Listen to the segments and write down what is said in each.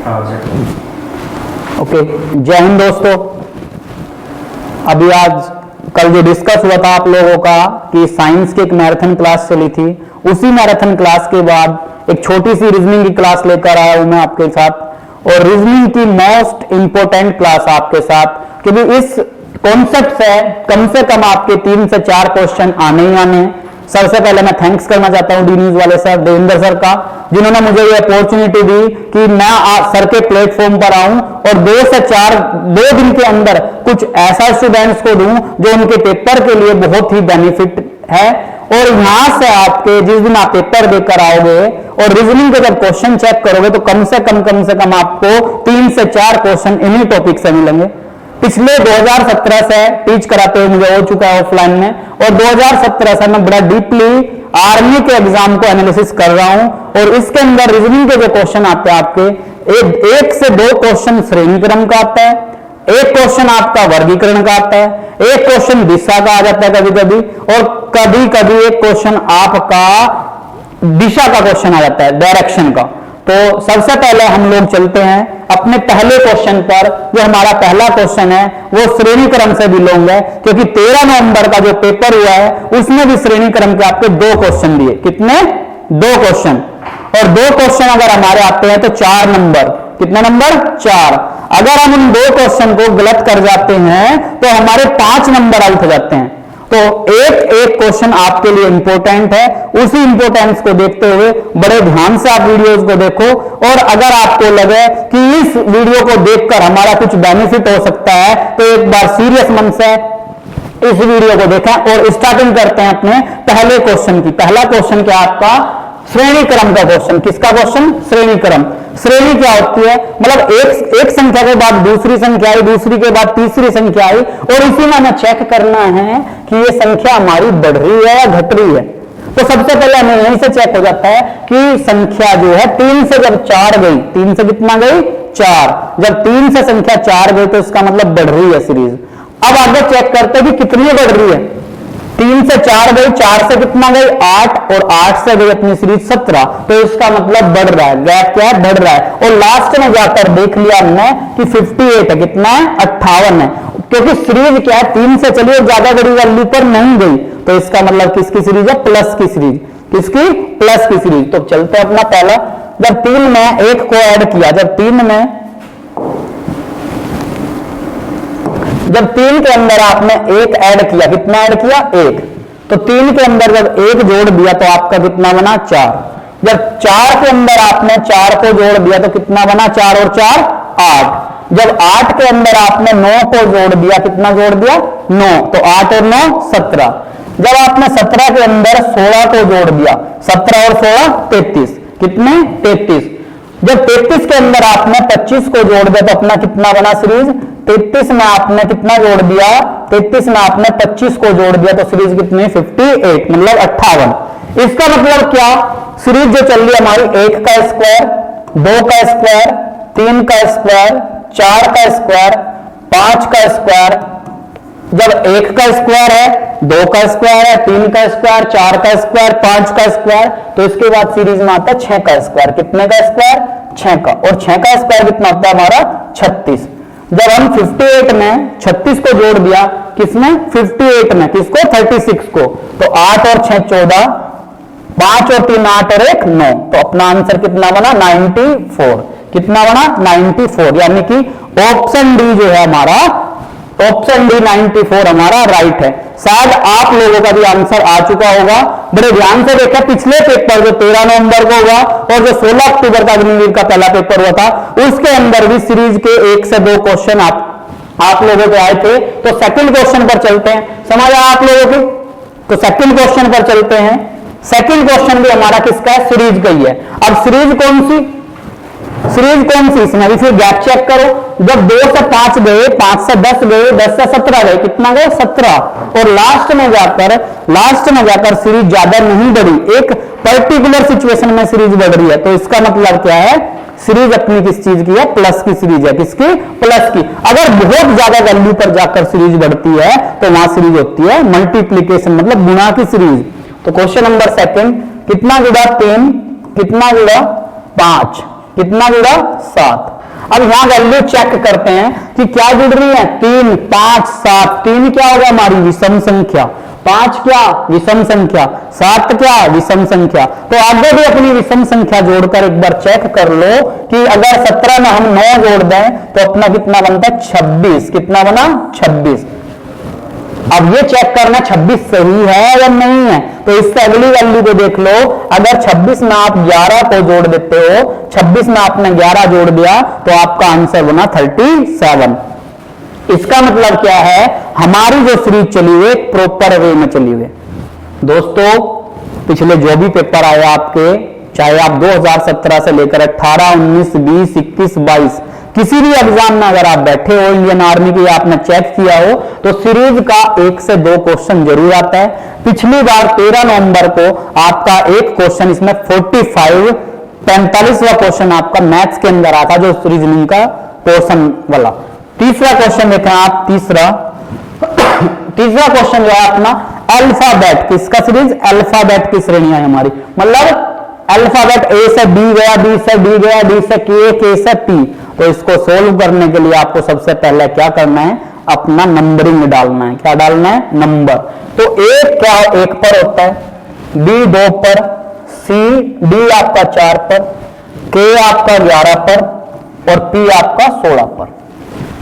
Okay, जय हिंद दोस्तों। अभी आज कल जो डिस्कस हुआ था आप लोगों का कि साइंस की एक मैराथन क्लास चली थी, उसी मैराथन क्लास के बाद एक छोटी सी रीजनिंग की क्लास लेकर आया हूं मैं आपके साथ, और रीजनिंग की मोस्ट इंपोर्टेंट क्लास आपके साथ, क्योंकि इस कॉन्सेप्ट से कम आपके 3 से 4 क्वेश्चन आने ही आने हैं। सबसे पहले मैं थैंक्स करना चाहता हूं डी न्यूज वाले सर देवेंद्र सर का, जिन्होंने मुझे ये अपॉर्चुनिटी दी कि मैं सर के प्लेटफॉर्म पर आऊं और 2 से 4 दिन के अंदर कुछ ऐसा स्टूडेंट्स को दूं जो उनके पेपर के लिए बहुत ही बेनिफिट है। और यहां से आपके जिस दिन आप पेपर देकर आओगे और रीजनिंग के जब क्वेश्चन चेक करोगे तो कम से कम आपको 3 से 4 क्वेश्चन इन्हीं टॉपिक से मिलेंगे। पिछले 2017 से टीच कराते हुए मुझे हो चुका है ऑफलाइन में, और 2017 से मैं बड़ा डीपली आर्मी के एग्जाम को एनालिसिस कर रहा हूं, और इसके अंदर रीजनिंग के जो क्वेश्चन आते हैं आपके 1 से 2 क्वेश्चन श्रेणी क्रम का आता है, 1 क्वेश्चन आपका वर्गीकरण का आता है, 1 क्वेश्चन दिशा का आ जाता है कभी कभी, और कभी कभी 1 क्वेश्चन आपका दिशा का क्वेश्चन आ जाता है, डायरेक्शन का। तो सबसे पहले हम लोग चलते हैं अपने पहले क्वेश्चन पर। जो हमारा पहला क्वेश्चन है वो श्रेणी क्रम से बिलोंग है, क्योंकि 13 नवंबर का जो पेपर हुआ है उसमें भी श्रेणी क्रम के आपके 2 क्वेश्चन दिए। कितने? 2 क्वेश्चन। और 2 क्वेश्चन अगर हमारे आते हैं तो 4 नंबर। कितने नंबर? 4। अगर हम उन 2 क्वेश्चन को गलत कर जाते हैं तो हमारे 5 नंबर आउट हो जाते हैं। तो एक क्वेश्चन आपके लिए इंपॉर्टेंट है, उसी इंपॉर्टेंस को देखते हुए बड़े ध्यान से आप वीडियोस को देखो, और अगर आपको लगे कि इस वीडियो को देखकर हमारा कुछ बेनिफिट हो सकता है तो एक बार सीरियस मन से इस वीडियो को देखें। और स्टार्टिंग करते हैं अपने पहले क्वेश्चन की। पहला क्वेश्चन क्या आपका? श्रेणी क्रम का क्वेश्चन। किसका क्वेश्चन? श्रेणी क्रम। श्रेणी क्या होती है? मतलब एक संख्या के बाद दूसरी संख्या आई, दूसरी के बाद तीसरी संख्या आई, और इसी में हमें चेक करना है कि ये संख्या हमारी बढ़ रही है या घट रही है। तो सबसे पहले हमें यहीं से चेक हो जाता है कि संख्या जो है 3 से जब 4 गई, 3 से कितना गई? 4। जब 3 से संख्या 4 गई तो इसका मतलब बढ़ रही है सीरीज। अब आगे चेक करते हैं कि कितनी बढ़ रही है। 3 से 4 गई, 4 से कितना गई? 8, और 8 से गई अपनी सीरीज 17। तो इसका मतलब बढ़ रहा है, गैप क्या है? बढ़ रहा है। और लास्ट में जाकर देख लिया हमने कि 58 है। कितना है? 58 है, क्योंकि सीरीज क्या है? 3 से चलिए ज्यादा बड़ी वैल्यू पर नहीं गई, तो इसका मतलब किसकी सीरीज है? प्लस की सीरीज। किसकी? प्लस की सीरीज। तो चलते हैं अपना पहला। जब 3 में 1 को ऐड किया, जब 3 के अंदर आपने 1 ऐड किया, कितना ऐड किया? 1। तो 3 के अंदर जब 1 जोड़ दिया तो आपका कितना बना? 4। जब 4 के अंदर आपने 4 को जोड़ दिया तो कितना बना? 4 और 4 8। जब 8 के अंदर आपने 9 को जोड़ दिया, कितना जोड़ दिया? 9। तो 8 और 9 17। जब आपने 17 के अंदर 16 को जोड़ दिया, 17 और 16 33। कितने? 33। जब 33 के अंदर आपने 25 को जोड़ दिया तो अपना कितना बना सीरीज? 33 में आपने कितना जोड़ दिया? 33 में आपने 25 को जोड़ दिया तो सीरीज कितनी? 58, मतलब 58। इसका मतलब क्या? सीरीज जो चल रही है हमारी 1 का स्क्वायर, 2 का स्क्वायर, 3 का स्क्वायर, 4 का स्क्वायर, 5 का स्क्वायर। जब 1 का स्क्वायर है, 2 का स्क्वायर है, 3 का स्क्वायर, 4 का स्क्वायर, 5 का स्क्वायर, तो इसके बाद सीरीज में आता है 6 का स्क्वायर। कितने का स्क्वायर? 6 का। और 6 का स्क्वायर कितना होता है हमारा? 36। जब हम 58 में 36 को जोड़ दिया, किसमें? 58 में। किसको? 36 को। तो 8 और 6 14, 5 और 3 8 और 1 9। तो अपना आंसर कितना बना? 94। कितना बना? 94। यानी कि ऑप्शन डी जो है हमारा, ऑप्शन डी 94 हमारा राइट है। शायद आप लोगों का भी आंसर आ चुका होगा। बड़े ध्यान से देखा, पिछले पेपर जो 13 नवंबर को हुआ और जो 16 अक्टूबर का अग्निवीर का पहला पेपर हुआ था, उसके अंदर भी सीरीज के 1 से 2 क्वेश्चन आप लोगों को आए थे। तो सेकंड क्वेश्चन पर चलते हैं। समझ आया आप लोगों को? तो सेकंड क्वेश्चन पर चलते हैं। सेकंड क्वेश्चन भी हमारा किसका है? सीरीज का ही है। अब सीरीज कौन सी? इसमें अभी फिर गैप चेक करो। जब 2 से 5 गए, 5 से 10 गए, 10 से 17 गए, कितना गए? 17। और लास्ट में जाकर सीरीज ज्यादा नहीं बढ़ी, एक पर्टिकुलर सिचुएशन में सीरीज बढ़ रही है। तो इसका मतलब क्या है? सीरीज अपनी किस चीज की है? प्लस की सीरीज है। किसकी? प्लस की। अगर बहुत ज्यादा वैल्यू पर जाकर सीरीज बढ़ती है तो वहां सीरीज होती है मल्टीप्लीकेशन, मतलब गुणा की सीरीज। तो क्वेश्चन नंबर सेकंड, कितना जुड़ा? 3, कितना जुड़ा? 5, कितना जुड़ा? 7। अब यहां वैल्यू चेक करते हैं कि क्या जुड़ रही है, 3 5 7, 3 क्या होगा हमारी विषम संख्या, 5 क्या विषम संख्या, 7 क्या विषम संख्या। तो आगे भी अपनी विषम संख्या जोड़कर एक बार चेक कर लो कि अगर 17 में हम 9 जोड़ दें तो अपना कितना बनता है 26, कितना बना 26। अब ये चेक करना 26 सही है या नहीं है, तो इससे अगली वैल्यू को देख लो। अगर 26 में आप 11 को जोड़ देते हो, 26 में आपने 11 जोड़ दिया तो आपका आंसर बना 37। इसका मतलब क्या है, हमारी जो सीरीज चली हुई प्रॉपर वे में चली हुई। दोस्तों पिछले जो भी पेपर आए आपके, चाहे आप 2017 से लेकर 18, 19, 20, 21, 22 किसी भी एग्जाम में अगर आप बैठे हो इंडियन आर्मी की, आपने चेक किया हो तो सीरीज का 1 से 2 क्वेश्चन जरूर आता है। पिछली बार 13 नवंबर को आपका एक क्वेश्चन इसमें 45वां क्वेश्चन आपका मैथ्स के अंदर आता, जो रीजनिंग का पोर्शन वाला। तीसरा क्वेश्चन देखें आप, तीसरा क्वेश्चन जो है अपना अल्फाबेट, किसका सीरीज, अल्फाबेट की श्रेणियां है हमारी, मतलब अल्फाबेट ए से बी गया, बी से डी गया, डी से के से पी। तो इसको सोल्व करने के लिए आपको सबसे पहले क्या करना है, अपना नंबरिंग डालना है। क्या डालना है, नंबर। तो एक क्या 1 पर होता है, बी 2 पर, डी आपका 4 पर, के आपका 11 पर और पी आपका 16 पर।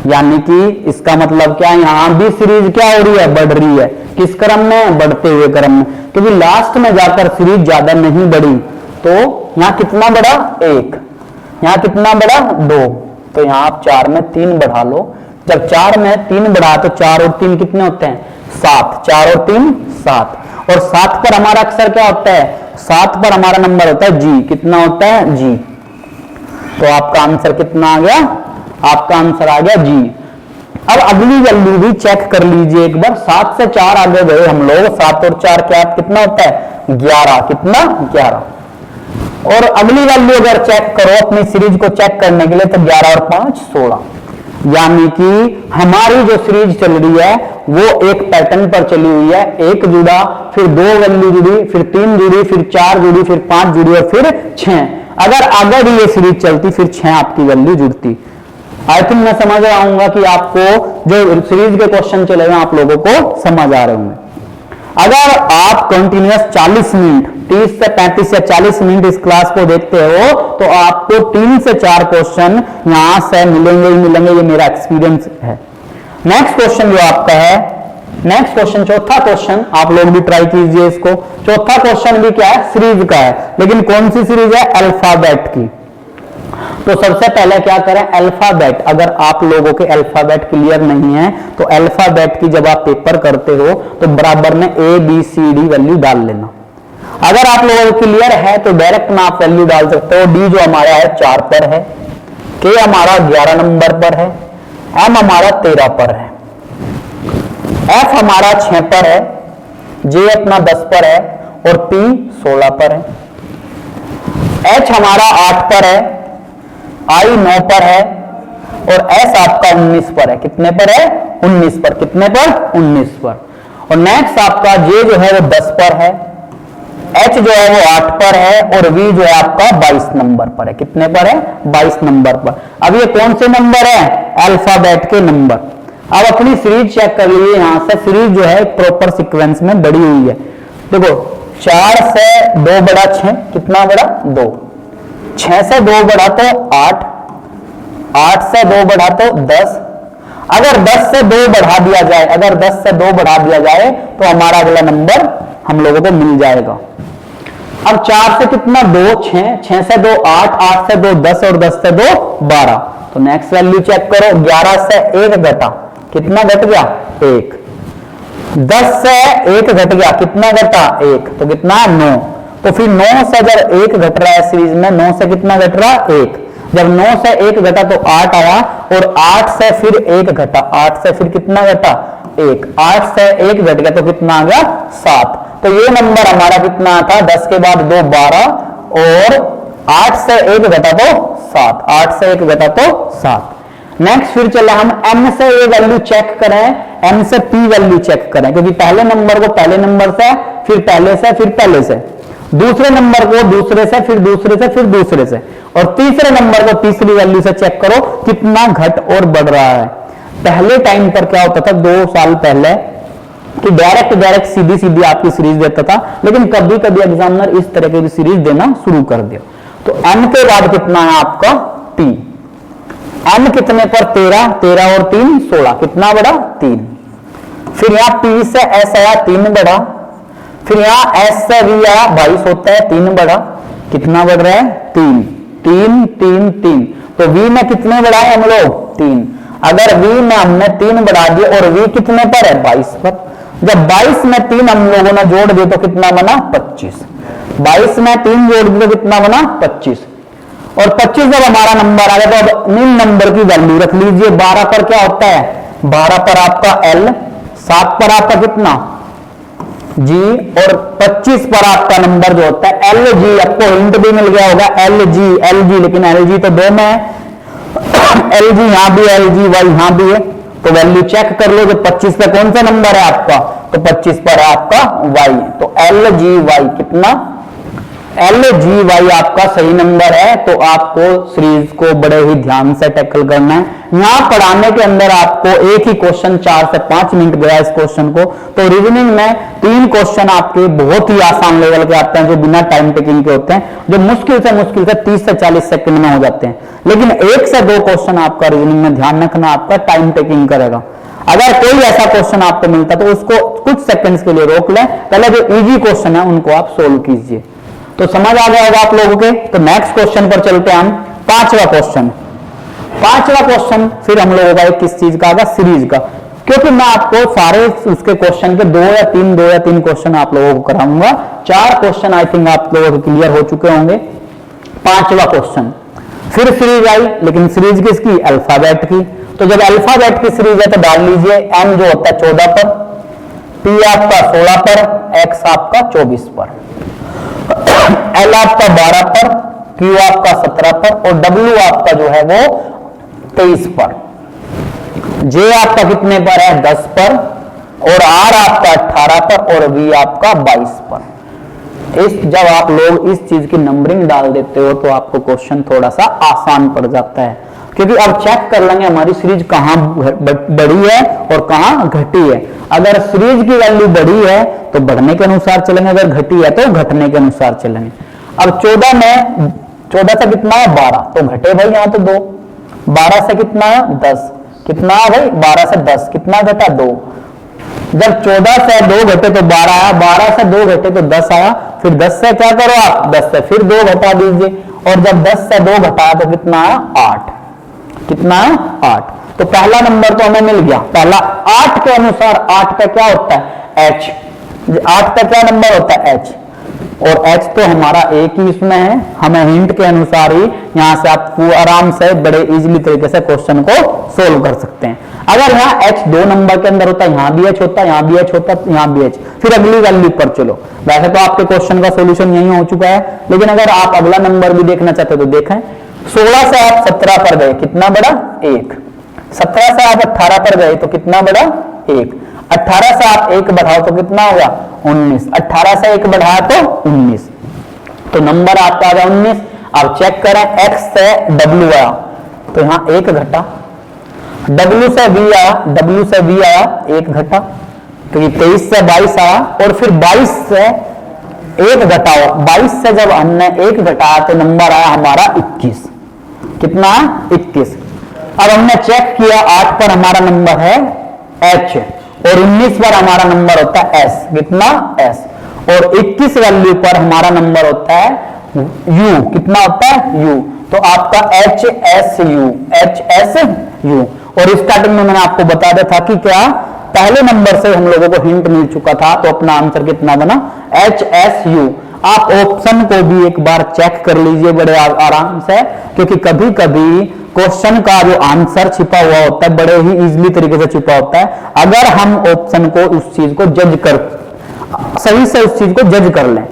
यानी कि इसका मतलब क्या है, यहां भी सीरीज क्या हो रही है, बढ़ रही है। किस क्रम में, बढ़ते हुए क्रम में, क्योंकि लास्ट में जाकर सीरीज ज्यादा नहीं बढ़ी। तो यहां कितना बढ़ा 1, यहां कितना बढ़ा 2, तो यहां आप 4 में 3 बढ़ा लो। जब 4 में 3 बढ़ा तो 4 और 3 कितने होते हैं 7, 4 और 3 7। और 7 पर हमारा अक्षर क्या होता है, 7 पर हमारा नंबर होता है जी, कितना होता है जी। तो आपका आंसर कितना आ गया, आपका आंसर आ गया जी। अब अगली वैल्यू भी चेक कर लीजिए एक बार। 7 से 4 आगे गए हम लोग, 7 और 4 क्या कितना होता है 11, कितना 11। और अगली वैल्यू अगर चेक करो अपनी सीरीज को चेक करने के लिए, तो 11 और 5 16। यानी कि हमारी जो सीरीज चल रही है वो एक पैटर्न पर चली हुई है। 1 जुड़ा, फिर 2 वैल्यू जुड़ी, फिर 3 जुड़ी, फिर 4 जुड़ी, फिर 5 जुड़ी और फिर 6। अगर आगे भी ये सीरीज चलती फिर 6 आपकी वैल्यू जुड़ती। आई थिंक मैं समझ रहा हूं कि आपको जो सीरीज के क्वेश्चन चले हुए आप लोगों को समझ आ रहे होंगे। अगर आप कंटिन्यूअस 40 मिनट, 30 से 35 या 40 मिनट इस क्लास को देखते हो तो आपको 3 से 4 क्वेश्चन यहां से मिलेंगे ही मिलेंगे, ये मेरा एक्सपीरियंस है। नेक्स्ट क्वेश्चन जो आपका है, नेक्स्ट क्वेश्चन चौथा क्वेश्चन, आप लोग भी ट्राई कीजिए इसको। चौथा क्वेश्चन भी क्या है, सीरीज का है, लेकिन कौन सी सीरीज है, अल्फाबेट की। तो सबसे पहले क्या करें, अल्फाबेट। अगर आप लोगों के अल्फाबेट क्लियर नहीं है तो अल्फाबेट की जब आप पेपर करते हो तो बराबर में ABCD वैल्यू डाल लेना। अगर आप लोगों को क्लियर है तो डायरेक्ट में आप वैल्यू डाल सकते हो। डी जो हमारा है 4 पर है, के हमारा 11 नंबर पर है, एम हमारा 13 पर है, एफ हमारा 6 पर है, जे अपना 10 पर है और पी 16 पर है, एच हमारा 8 पर है, आई 9 पर है और एस आपका 19 पर है। कितने पर है 19 पर, कितने पर 19 पर। और नेक्स्ट आपका जे जो है वो 10 पर है, एच जो है वो 8 पर है और वी जो है आपका 22 नंबर पर है। कितने पर है 22 नंबर पर। अब ये कौन से नंबर है, अल्फाबेट के नंबर। अब अपनी सीरीज चेक कर लीजिए, यहां से सीरीज जो है प्रॉपर सीक्वेंस में बढ़ी हुई है। देखो 4 से 2 बढ़ा 6, कितना बढ़ा 2, 6 से 2 बढ़ा तो 8, 8 से 2 बढ़ा तो 10। अगर 10 से 2 बढ़ा दिया जाए, अगर 10 से 2 बढ़ा दिया जाए तो हमारा अगला नंबर हम लोगों को मिल जाएगा। अब 4 से कितना 2 6, 6 से 2 8, 8 से 2 10 और 10 से 2 12। तो नेक्स्ट वैल्यू चेक करो, 11 से 1 घटा, कितना घट गया 1। 10 से 1 घट गया, कितना घटा 1, तो कितना 9। तो फिर 9 से जब 1 घट रहा है सीरीज में, 9 से कितना घट रहा 1। जब 9 से 1 घटा तो 8 आया और 8 से फिर 1 घटा, 8 से फिर कितना घटा 1, 8 से 1 घट गया तो कितना आ गया 7। तो ये नंबर हमारा कितना था, 10 के बाद 2 12 और 8 से 1 घटा तो 7, 8 से 1 घटा तो 7। नेक्स्ट फिर चला हम m से ये वैल्यू चेक करें, m से p वैल्यू चेक करें, क्योंकि पहले नंबर को पहले नंबर से, फिर पहले से, फिर पहले से। दूसरे नंबर को दूसरे से, फिर दूसरे से, फिर दूसरे से, और तीसरे नंबर को तीसरी वैल्यू से चेक करो कितना घट और बढ़ रहा है। पहले टाइम पर क्या होता था 2 साल पहले कि डायरेक्ट सीधी सीधी आपकी सीरीज देता था, लेकिन कभी कभी एग्जामिनर इस तरह की भी सीरीज देना शुरू कर दिया। तो n के बाद कितना है आपका t, n कितने पर 13, 13 और 3 16, कितना बढ़ा 3। फिर यहां p से s आया 3 बढ़ा, फिर यहां s से v आया 22 होता है 3 बढ़ा, कितना बढ़ रहा है 3 3 3 3। तो v में कितने बढ़ाए हम लोग 3, अगर v में हमने 3 बढ़ा दिए और v कितने पर है 22 पर, जब 22 में 3 हम लोगों ने जोड़ दिए तो कितना बना 25, 22 में 3 जोड़ दिए तो कितना बना 25, और 25 जब हमारा नंबर आ गया तो अब इन नंबर की वैल्यू रख लीजिए। 12 पर क्या होता है 12 पर आपका l, 7 पर आपका कितना g, और 25 पर आपका नंबर जो होता है lg। आपको हिंट भी मिल गया होगा lg, लेकिन lg तो 2 में है, lg यहां भी lg, y यहां भी है, तो वैल्यू चेक कर लो कि 25 पे कौन सा नंबर है आपका, तो 25 पर है आपका y, तो lgy कितना lgy आपका सही नंबर है। तो आपको सीरीज को बड़े ही ध्यान से टैकल करना है। यहां पढ़ाने के अंदर आपको एक ही क्वेश्चन 4 से 5 मिनट गया इस क्वेश्चन को, तो रीजनिंग में 3 क्वेश्चन आपके बहुत ही आसान लेवल के आते हैं जो बिना टाइम टेकिंग के होते हैं, जो मुश्किल से 30 से 40 सेकंड में हो जाते हैं। लेकिन 1 से 2 क्वेश्चन आपका रीजनिंग में ध्यान रखना आपका टाइम टेकिंग करेगा। अगर कोई ऐसा क्वेश्चन आपको मिलता तो उसको कुछ सेकंड्स के लिए रोक लें, पहले जो इजी क्वेश्चन है उनको आप सोल्व कीजिए। तो समझ आ गया होगा आप लोगों के। तो नेक्स्ट क्वेश्चन पर चलते हैं हम, 5वां क्वेश्चन। 5वां क्वेश्चन फिर हम लोगों का एक किस चीज का आगा, सीरीज का, क्योंकि मैं आपको सारे उसके क्वेश्चन के 2 या 3 क्वेश्चन आप लोगों को कराऊंगा। 4 क्वेश्चन आई थिंक आप लोगों को क्लियर हो चुके होंगे। 5वां क्वेश्चन फिर सीरीज आई, लेकिन सीरीज किसकी, अल्फाबेट की। तो जब अल्फाबेट की सीरीज है तो डाल लीजिए m जो होता है 14 पर, p आपका 16 पर, x आपका 24 पर, l आपका 12 पर, q आपका 17 पर, और w आपका जो है वो 23 पर, j आपका कितने पर है 10 पर, और r आपका 18 पर, और v आपका 22 पर। जब आप लोग इस चीज की नंबरिंग डाल देते हो तो आपको क्वेश्चन थोड़ा सा आसान पड़ जाता है, क्योंकि अब चेक कर लेंगे हमारी सीरीज कहां बढ़ी है और कहां घटी है। अगर सीरीज की वैल्यू बढ़ी है तो बढ़ने के अनुसार चलेंगे, अगर घटी है तो घटने के अनुसार चलेंगे। अब 14 से कितना है 12, तो घटे भाई यहां तो 2, 12 से कितना है 10, कितना है भाई 12 से 10, कितना घटा 2। जब 14 से 2 घटे तो 12 आया, 12 से 2 घटे तो 10 आया, फिर 10 से क्या करो आप 10 से फिर 2 घटा दीजिए, और जब 10 से 2 घटाया तो कितना आया 8, कितना है 8। तो पहला नंबर तो हमें मिल गया। पहला 8 के अनुसार 8 का क्या होता है h, 8 का क्या नंबर होता है h, और h तो हमारा एक ही इसमें है। हमें हिंट के अनुसार ही यहां से आप आराम से बड़े इजीली तरीके से क्वेश्चन को सोल्व कर सकते हैं। अगर यहाँ h 2 नंबर के अंदर होता है, यहाँ भी h होता है, यहाँ भी h होता है, यहाँ भी h, फिर अगली वैल्यू पर चलो। वैसे तो आपके क्वेश्चन का सोल्यूशन यही हो चुका है, लेकिन अगर आप अगला नंबर भी देखना चाहते हो तो देखें। 16 से आप 17 पर गए, कितना बड़ा 1। 17 से आप 18 पर गए तो कितना बड़ा 1। 18 से आप 1 बढ़ाओ तो कितना होगा 19। 18 से 1 बढ़ाया तो 19, तो नंबर आपका आ गया 19। अब चेक करें x से w आया तो यहाँ 1 घटा, w से v आया 1 घटा, तो ये 23 से 22 आया, और फिर 22 से 1 घटाओ, 22 से जब हमने 1 घटाया तो नंबर आया हमारा 21, कितना 21। अब हमने चेक किया 8 पर हमारा नंबर है h, और 19 पर हमारा नंबर होता है s, कितना s, और 21 वैल्यू पर हमारा नंबर होता है u, कितना होता है u। तो आपका HSU, और स्टार्टिंग में मैंने आपको बता दिया था कि क्या पहले नंबर से हम लोगों को हिंट मिल चुका था, तो अपना आंसर कितना बना HSU। आप ऑप्शन को भी एक बार चेक कर लीजिए बड़े आराम से, क्योंकि कभी कभी क्वेश्चन का जो आंसर छिपा हुआ होता है बड़े ही इजीली तरीके से छिपा होता है, अगर हम ऑप्शन को उस चीज को जज कर सही से उस चीज को जज कर लें।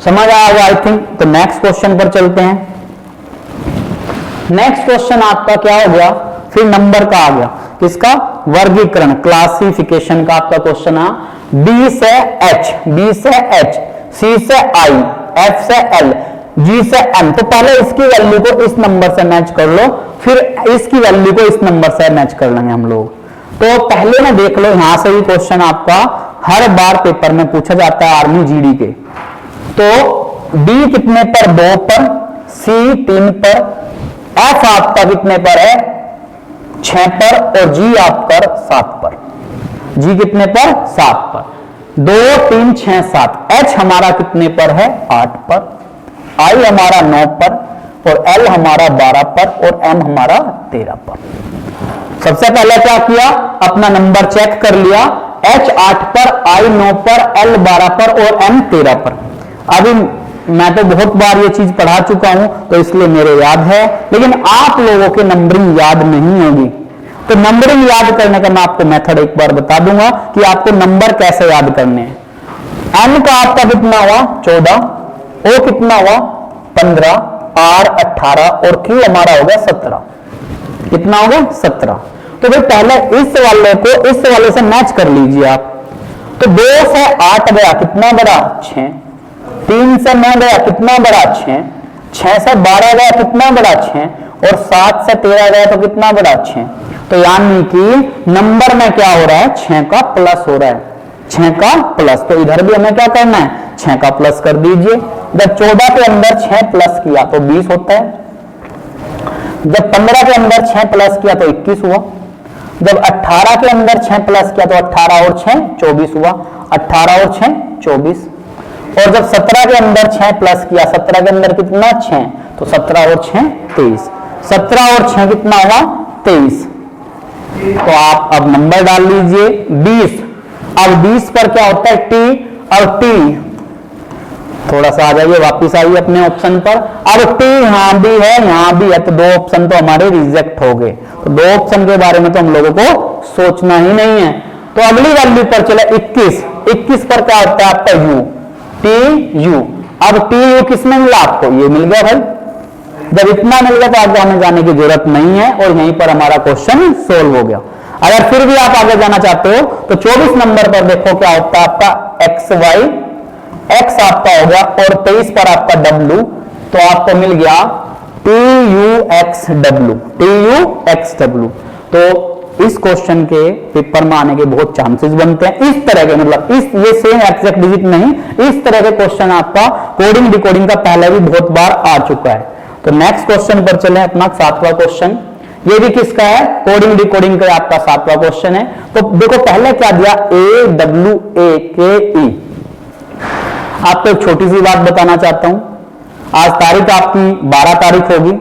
समझ आया होगा आई थिंक। तो नेक्स्ट क्वेश्चन पर चलते हैं। नेक्स्ट क्वेश्चन आपका क्या हो गया, फिर नंबर का आ गया, किसका वर्गीकरण, क्लासिफिकेशन का आपका क्वेश्चन है। B से H, C से I, F से L, G से M। तो पहले इसकी वैल्यू को इस नंबर से मैच कर लो, फिर इसकी वैल्यू को इस नंबर से मैच कर लेंगे हम लोग। तो पहले में देख लो, यहां से भी क्वेश्चन आपका हर बार पेपर में पूछा जाता है आर्मी जीडी के। तो D कितने पर, 2 पर, C 3 पर, F आपका कितने पर है, 6 पर, और G आपका 7 पर। G कितने पर, 7 पर। 2 3 6 7। H हमारा कितने पर है, 8 पर। I हमारा 9 पर, और L हमारा 12 पर, और M हमारा 13 पर। सबसे पहले क्या किया, अपना नंबर चेक कर लिया। H 8 पर, I 9 पर, L 12 पर, और M 13 पर। अभी मैं तो बहुत बार ये चीज पढ़ा चुका हूं, तो इसलिए मेरे याद है, लेकिन आप लोगों के नंबरिंग याद नहीं होगी। तो नंबरिंग याद करने का मैं आपको मेथड एक बार बता दूंगा कि आपको नंबर कैसे याद करने हैं। N का आपका कितना हुआ, 14, O कितना हुआ, 15, R 18, और Q हमारा हो गया 17। कितना हो गया, 17। तो भाई पहले इस वाले को इस वाले से मैच कर लीजिए आप। तो 2 से 8 गया, कितना बड़ा, 6। 3 से 9 गया, कितना बड़ा, 6। 6 से 12 गया, कितना बड़ा, 6। और 7 से 13 गया तो कितना बड़ा, 6। तो यानी कि नंबर में क्या हो रहा है, 6 का प्लस हो रहा है, 6 का प्लस। तो इधर भी हमें क्या करना है, 6 का प्लस कर दीजिए। जब 14 के अंदर 6 प्लस किया तो 20 होता है। जब 15 के अंदर 6 प्लस किया तो 21 हुआ। जब 18 के अंदर 6 प्लस किया तो 18 और 6 24 हुआ। 18 और 6 24। और जब 17 के अंदर 6 प्लस किया, 17 के अंदर कितना, 6, तो 17 और 6 23। 17 और 6 कितना हुआ, 23। तो आप अब नंबर डाल लीजिए 20। अब 20 पर क्या होता है, T, और T थोड़ा सा आ जाइए, वापिस आइए अपने ऑप्शन पर। अब T यहां भी है, यहां भी है, तो 2 ऑप्शन तो हमारे रिजेक्ट हो गए। तो 2 ऑप्शन के बारे में तो हम लोगों को सोचना ही नहीं है। तो अगली वैल्यू पर चले 21। 21 पर क्या होता है आपका U, TU। अब TU किसमें मिला आपको, ये मिल गया भाई। जब इतना मिल गया तो आगे हमें जाने की जरूरत नहीं है, और यहीं पर हमारा क्वेश्चन सोल्व हो गया। अगर फिर भी आप आगे जाना चाहते हो तो 24 नंबर पर देखो क्या होता है आपका XY, X आपका हो गया, और 23 पर आपका W। तो आपको मिल गया TUXW, TUXW। तो इस क्वेश्चन के पेपर में आने के बहुत चांसेस बनते हैं। इस तरह के, मतलब ये सेम एग्जैक्ट डिजिट नहीं, इस तरह के क्वेश्चन आपका कोडिंग डिकोडिंग का पहले भी बहुत बार आ चुका है। तो नेक्स्ट क्वेश्चन पर चले, अपना 7वां क्वेश्चन। ये भी किसका है, कोडिंग डिकोडिंग का आपका 7वां क्वेश्चन है। तो देखो पहले क्या दिया, AWAKE। आपको एक छोटी सी बात बताना चाहता हूं। आज तारीख आपकी 12 तारीख होगी,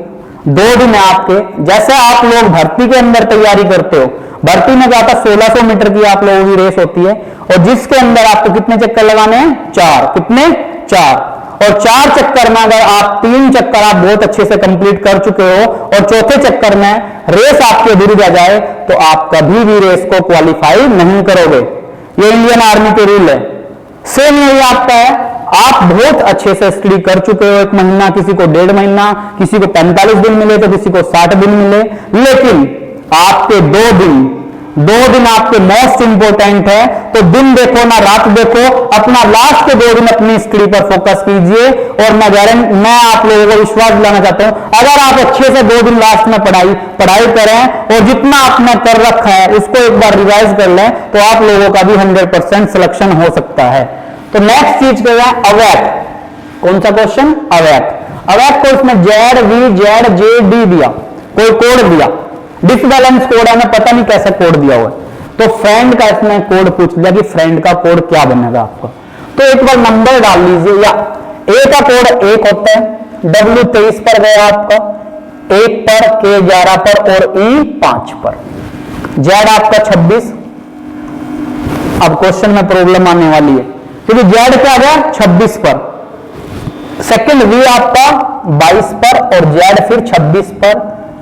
2 दिन है आपके। जैसे आप लोग भर्ती के अंदर तैयारी करते हो, भर्ती में क्या होता है, 1600 मीटर की आप लोगों की रेस होती है, और जिसके अंदर आपको कितने चक्कर लगाने हैं, 4। कितने, 4। और 4 चक्कर में अगर आप 3 चक्कर आप बहुत अच्छे से कंप्लीट कर चुके हो, और चौथे चक्कर में रेस आपकी अधूरी रह जाए, तो आप कभी भी रेस को क्वालिफाई नहीं करोगे। ये इंडियन आर्मी के रूल है। सेम यही आपका है, आप बहुत अच्छे से स्टडी कर चुके हो, 1 महीना, किसी को 1.5 महीना, किसी को 45 दिन मिले तो किसी को 60 दिन मिले, लेकिन आपके 2 दिन आपके मोस्ट इंपोर्टेंट है। तो दिन देखो ना रात देखो, अपना लास्ट के 2 दिन अपनी स्टडी पर फोकस कीजिए। और मैं आप लोगों को विश्वास दिलाना चाहता हूं, अगर आप अच्छे से 2 दिन लास्ट में पढ़ाई करें, और जितना आपने कर रखा है उसको एक बार रिवाइज कर लें, तो आप लोगों का भी 100% सिलेक्शन हो सकता है। तो नेक्स्ट चीज क्या है, अवैक। कौन सा क्वेश्चन, अवैक। अवैक को इसमें ZVZJD दिया, कोई कोड दिया, डिसबैलेंस कोड है, पता नहीं कैसा कोड दिया हुआ है। तो फ्रेंड का इसमें कोड पूछ लिया कि फ्रेंड का कोड क्या बनेगा आपका। तो एक बार नंबर डाल लीजिए, या A का कोड 1 होता है, W 23 पर गया आपका, 1 पर, K 11 पर, और E 5 पर, Z आपका 26। अब क्वेश्चन में प्रॉब्लम आने वाली है, क्योंकि Z क्या गया 26 पर, सेकंड V आपका 22 पर, और Z फिर 26 पर,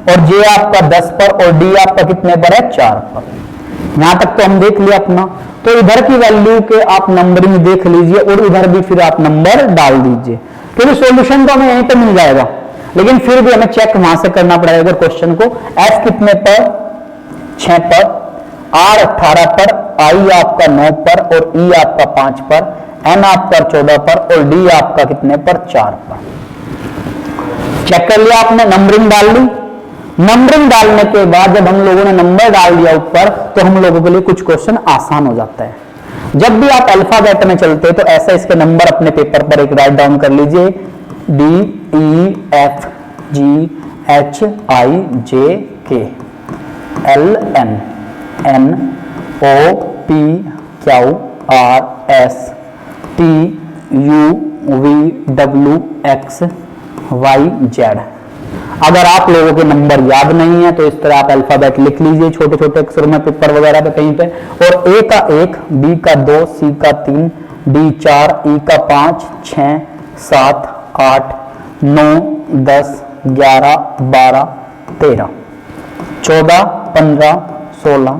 और J आपका 10 पर, और D आपका कितने पर है, 4 पर। यहां तक तो हम देख लिया अपना। तो इधर की वैल्यू के आप नंबरिंग देख लीजिए, और इधर भी फिर आप नंबर डाल दीजिए, क्योंकि सॉल्यूशन तो हमें यहीं पे मिल जाएगा, लेकिन फिर भी हमें चेक वहां से करना पड़ेगा क्वेश्चन को। F कितने पर, 6 पर, R 18 पर, I आपका 9 पर और E आपका 5 पर, N आपका 14 पर और D आपका कितने पर? 4 पर। चेक कर लिया आपने, नंबरिंग डाल ली। नंबरिंग डालने के बाद जब हम लोगों ने नंबर डाल दिया ऊपर, तो हम लोगों के लिए कुछ क्वेश्चन आसान हो जाता है। जब भी आप अल्फाबेट में चलते हैं तो ऐसा इसके नंबर अपने पेपर पर एक राइट डाउन कर लीजिए, DEFGHIJK LNNOPQRSTUVWXYZ। अगर आप लोगों के नंबर याद नहीं है तो इस तरह आप अल्फाबेट लिख लीजिए छोटे छोटे अक्षरों में पेपर वगैरह पे कहीं पे, और A का 1, B का 2, C का 3, D 4, E का 5, 6, 7, 8, 9, 10, 11, 12, 13, 14, 15, 16,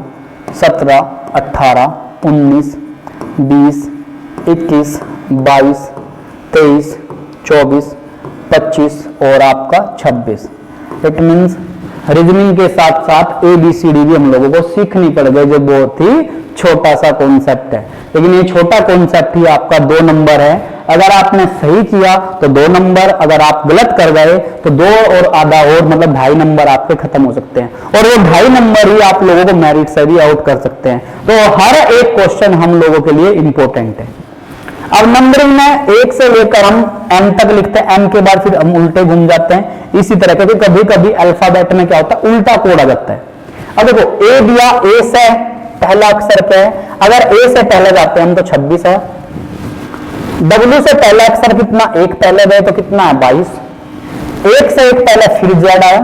17, 18, 19, 20, 21, 22, 23, 24, 25 और आपका 26। इट मीन्स रीजनिंग के साथ साथ ABCD भी हम लोगों को सीखनी पड़ गई, जो बहुत ही छोटा सा कॉन्सेप्ट है। लेकिन ये छोटा कॉन्सेप्ट ही आपका 2 नंबर है। अगर आपने सही किया तो 2 नंबर, अगर आप गलत कर गए तो 2 और आधा और मतलब 2.5 नंबर आपके खत्म हो सकते हैं, और वो 2.5 नंबर ही आप लोगों को मेरिट से भी आउट कर सकते हैं। तो हर एक क्वेश्चन हम लोगों के लिए इंपॉर्टेंट है। अब नंबरिंग में 1 से लेकर हम M तक लिखते हैं, M के बाद फिर हम उल्टे घूम जाते हैं इसी तरह, क्योंकि कभी कभी अल्फाबेट में क्या होता है, उल्टा कोड आ जाता है। अब देखो A दिया, A से पहला अक्षर क्या है? अगर A से पहले जाते हैं हम तो 26 है। W से पहला अक्षर कितना? 1 पहले गए तो कितना है? 22। 1 से 1 पहले फिर Z आया,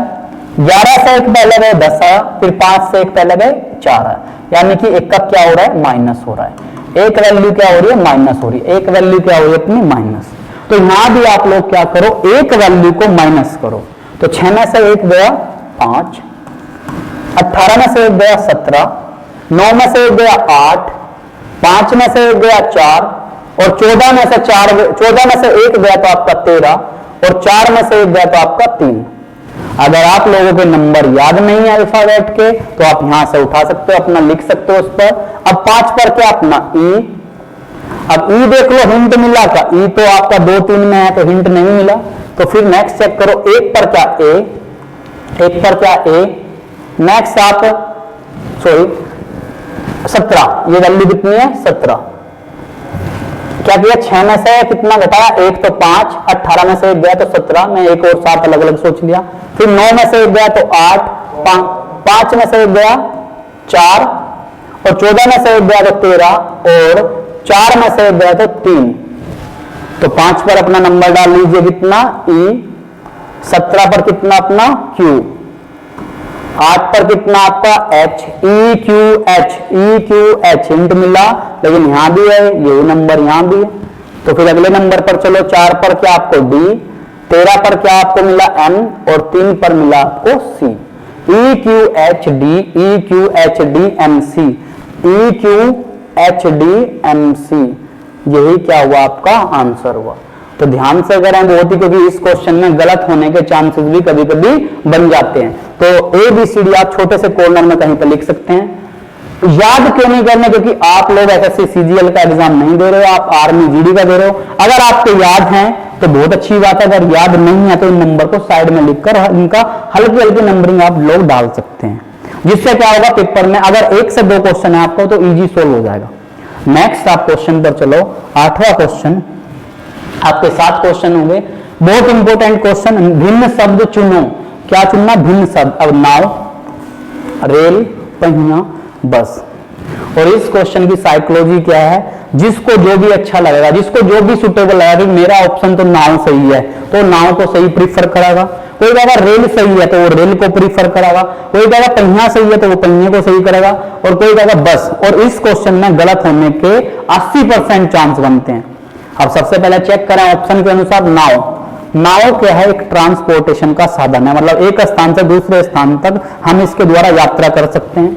11 से 1 पहले गए 10 आया, फिर 5 से 1 पहले गए 4 आया, यानी कि 1 का क्या हो रहा है? माइनस हो रहा है। एक वैल्यू क्या हो रही है? माइनस हो रही है। एक वैल्यू क्या हो रही है अपनी? माइनस। तो यहां भी आप लोग क्या करो, एक वैल्यू को माइनस करो। तो 6 में से 1 गया 5, 18 में से 1 गया 17, 9 में से 1 गया 8, 5 में से 1 गया 4 और 14 में से 1 गया तो आपका 13 और 4 में से 1 गया तो आपका 3। अगर आप लोगों के नंबर याद नहीं है अल्फाबेट के तो आप यहां से उठा सकते हो, अपना लिख सकते हो उस पर। अब 5 पर क्या? अपना E। अब E देख लो, हिंट मिला का? E तो आपका 2, 3 में है तो हिंट नहीं मिला, तो फिर नेक्स्ट चेक करो। 1 पर क्या? A। 1 पर क्या? A। नेक्स्ट आप 17, ये वैल्यू कितनी है? 17। क्या किया? 6 में से कितना घटाया? 1 तो 5, 18 में से 1 गया तो 17, मैं 1 और 7 अलग अलग सोच लिया। फिर 9 में से 1 गया तो 8, 5 में से 1 गया 4 और 14 में से 1 गया तो 13 और 4 में से 1 गया तो 3। तो 5 पर अपना नंबर डाल लीजिए, कितना? E। 17 पर कितना अपना? Q। 8 पर कितना आपका? H। EQH। हिंट मिला, लेकिन यहां भी है, यही नंबर यहां भी है। तो फिर अगले नंबर पर चलो। 4 पर क्या आपको? D। 13 पर क्या आपको मिला? M और 3 पर मिला आपको C। EQHDMC। यही क्या हुआ? आपका आंसर हुआ। तो ध्यान से करें बहुत ही, क्योंकि इस क्वेश्चन में गलत होने के चांसेस भी कभी कभी बन जाते हैं। तो ABCD आप छोटे से कॉर्नर में कहीं पर लिख सकते हैं। याद क्यों नहीं करना? क्योंकि आप लोग SSC CGL का एग्जाम नहीं दे रहे हो, आप आर्मी GD का दे रहे हो। अगर आपको याद है तो बहुत अच्छी बात है, अगर याद नहीं है तो इन नंबर को साइड में लिखकर इनका हल्की हल्की नंबरिंग आप लोग डाल सकते हैं, जिससे क्या होगा पेपर में अगर 1 से 2 क्वेश्चन है आपको तो इजी सोल्व हो जाएगा। नेक्स्ट आप क्वेश्चन पर चलो। 8वां क्वेश्चन, आपके 7 क्वेश्चन होंगे, बहुत इंपॉर्टेंट क्वेश्चन। भिन्न शब्द चुनो। क्या चुनना? भिन्न शब्द। अब नाव, रेल, पहिया, बस। और इस क्वेश्चन की साइकोलॉजी क्या है? जिसको जो भी अच्छा लगेगा, जिसको जो भी सुटेबल लगेगा, मेरा ऑप्शन तो नाव सही है तो नाव को सही प्रीफर करेगा। कोई कहेगा रेल सही है तो वो रेल को प्रीफर करेगा, कोई कहेगा पहिया सही है तो वो पहिए को सही करेगा, और कोई कहेगा बस। और इस क्वेश्चन में गलत होने के 80% चांस बनते हैं। अब सबसे पहले चेक करें ऑप्शन के अनुसार। नाव क्या है? एक ट्रांसपोर्टेशन का साधन है, मतलब एक स्थान से दूसरे स्थान तक हम इसके द्वारा यात्रा कर सकते हैं।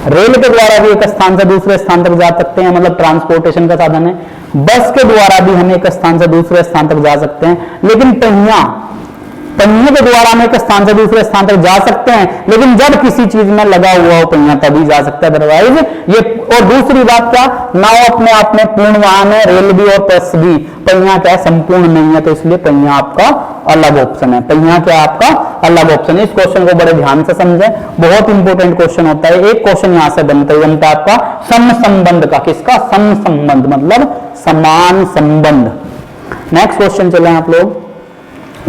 रेल के द्वारा भी एक स्थान से दूसरे स्थान तक जा सकते हैं, मतलब ट्रांसपोर्टेशन का साधन है। बस के द्वारा भी हम एक स्थान से दूसरे स्थान तक जा सकते हैं। लेकिन पहिया पहिए के द्वारा हम एक स्थान से दूसरे स्थान तक जा सकते हैं, लेकिन जब किसी चीज में लगा हुआ हो पहिया तभी जा सकते हैं, अदरवाइज ये। और दूसरी बात क्या, नाव अपने आप में पूर्ण वाहन है, रेल भी और बस भी पहिया क्या है, संपूर्ण नहीं है, तो इसलिए पहिया आपका अलग ऑप्शन है। पहिया क्या आपका अलग ऑप्शन है। इस क्वेश्चन को बड़े ध्यान से समझें, बहुत इंपॉर्टेंट क्वेश्चन होता है। एक क्वेश्चन यहां से बनता है आपका सम संबंध का। किसका? सम संबंध, मतलब समान संबंध। नेक्स्ट क्वेश्चन चले आप लोग,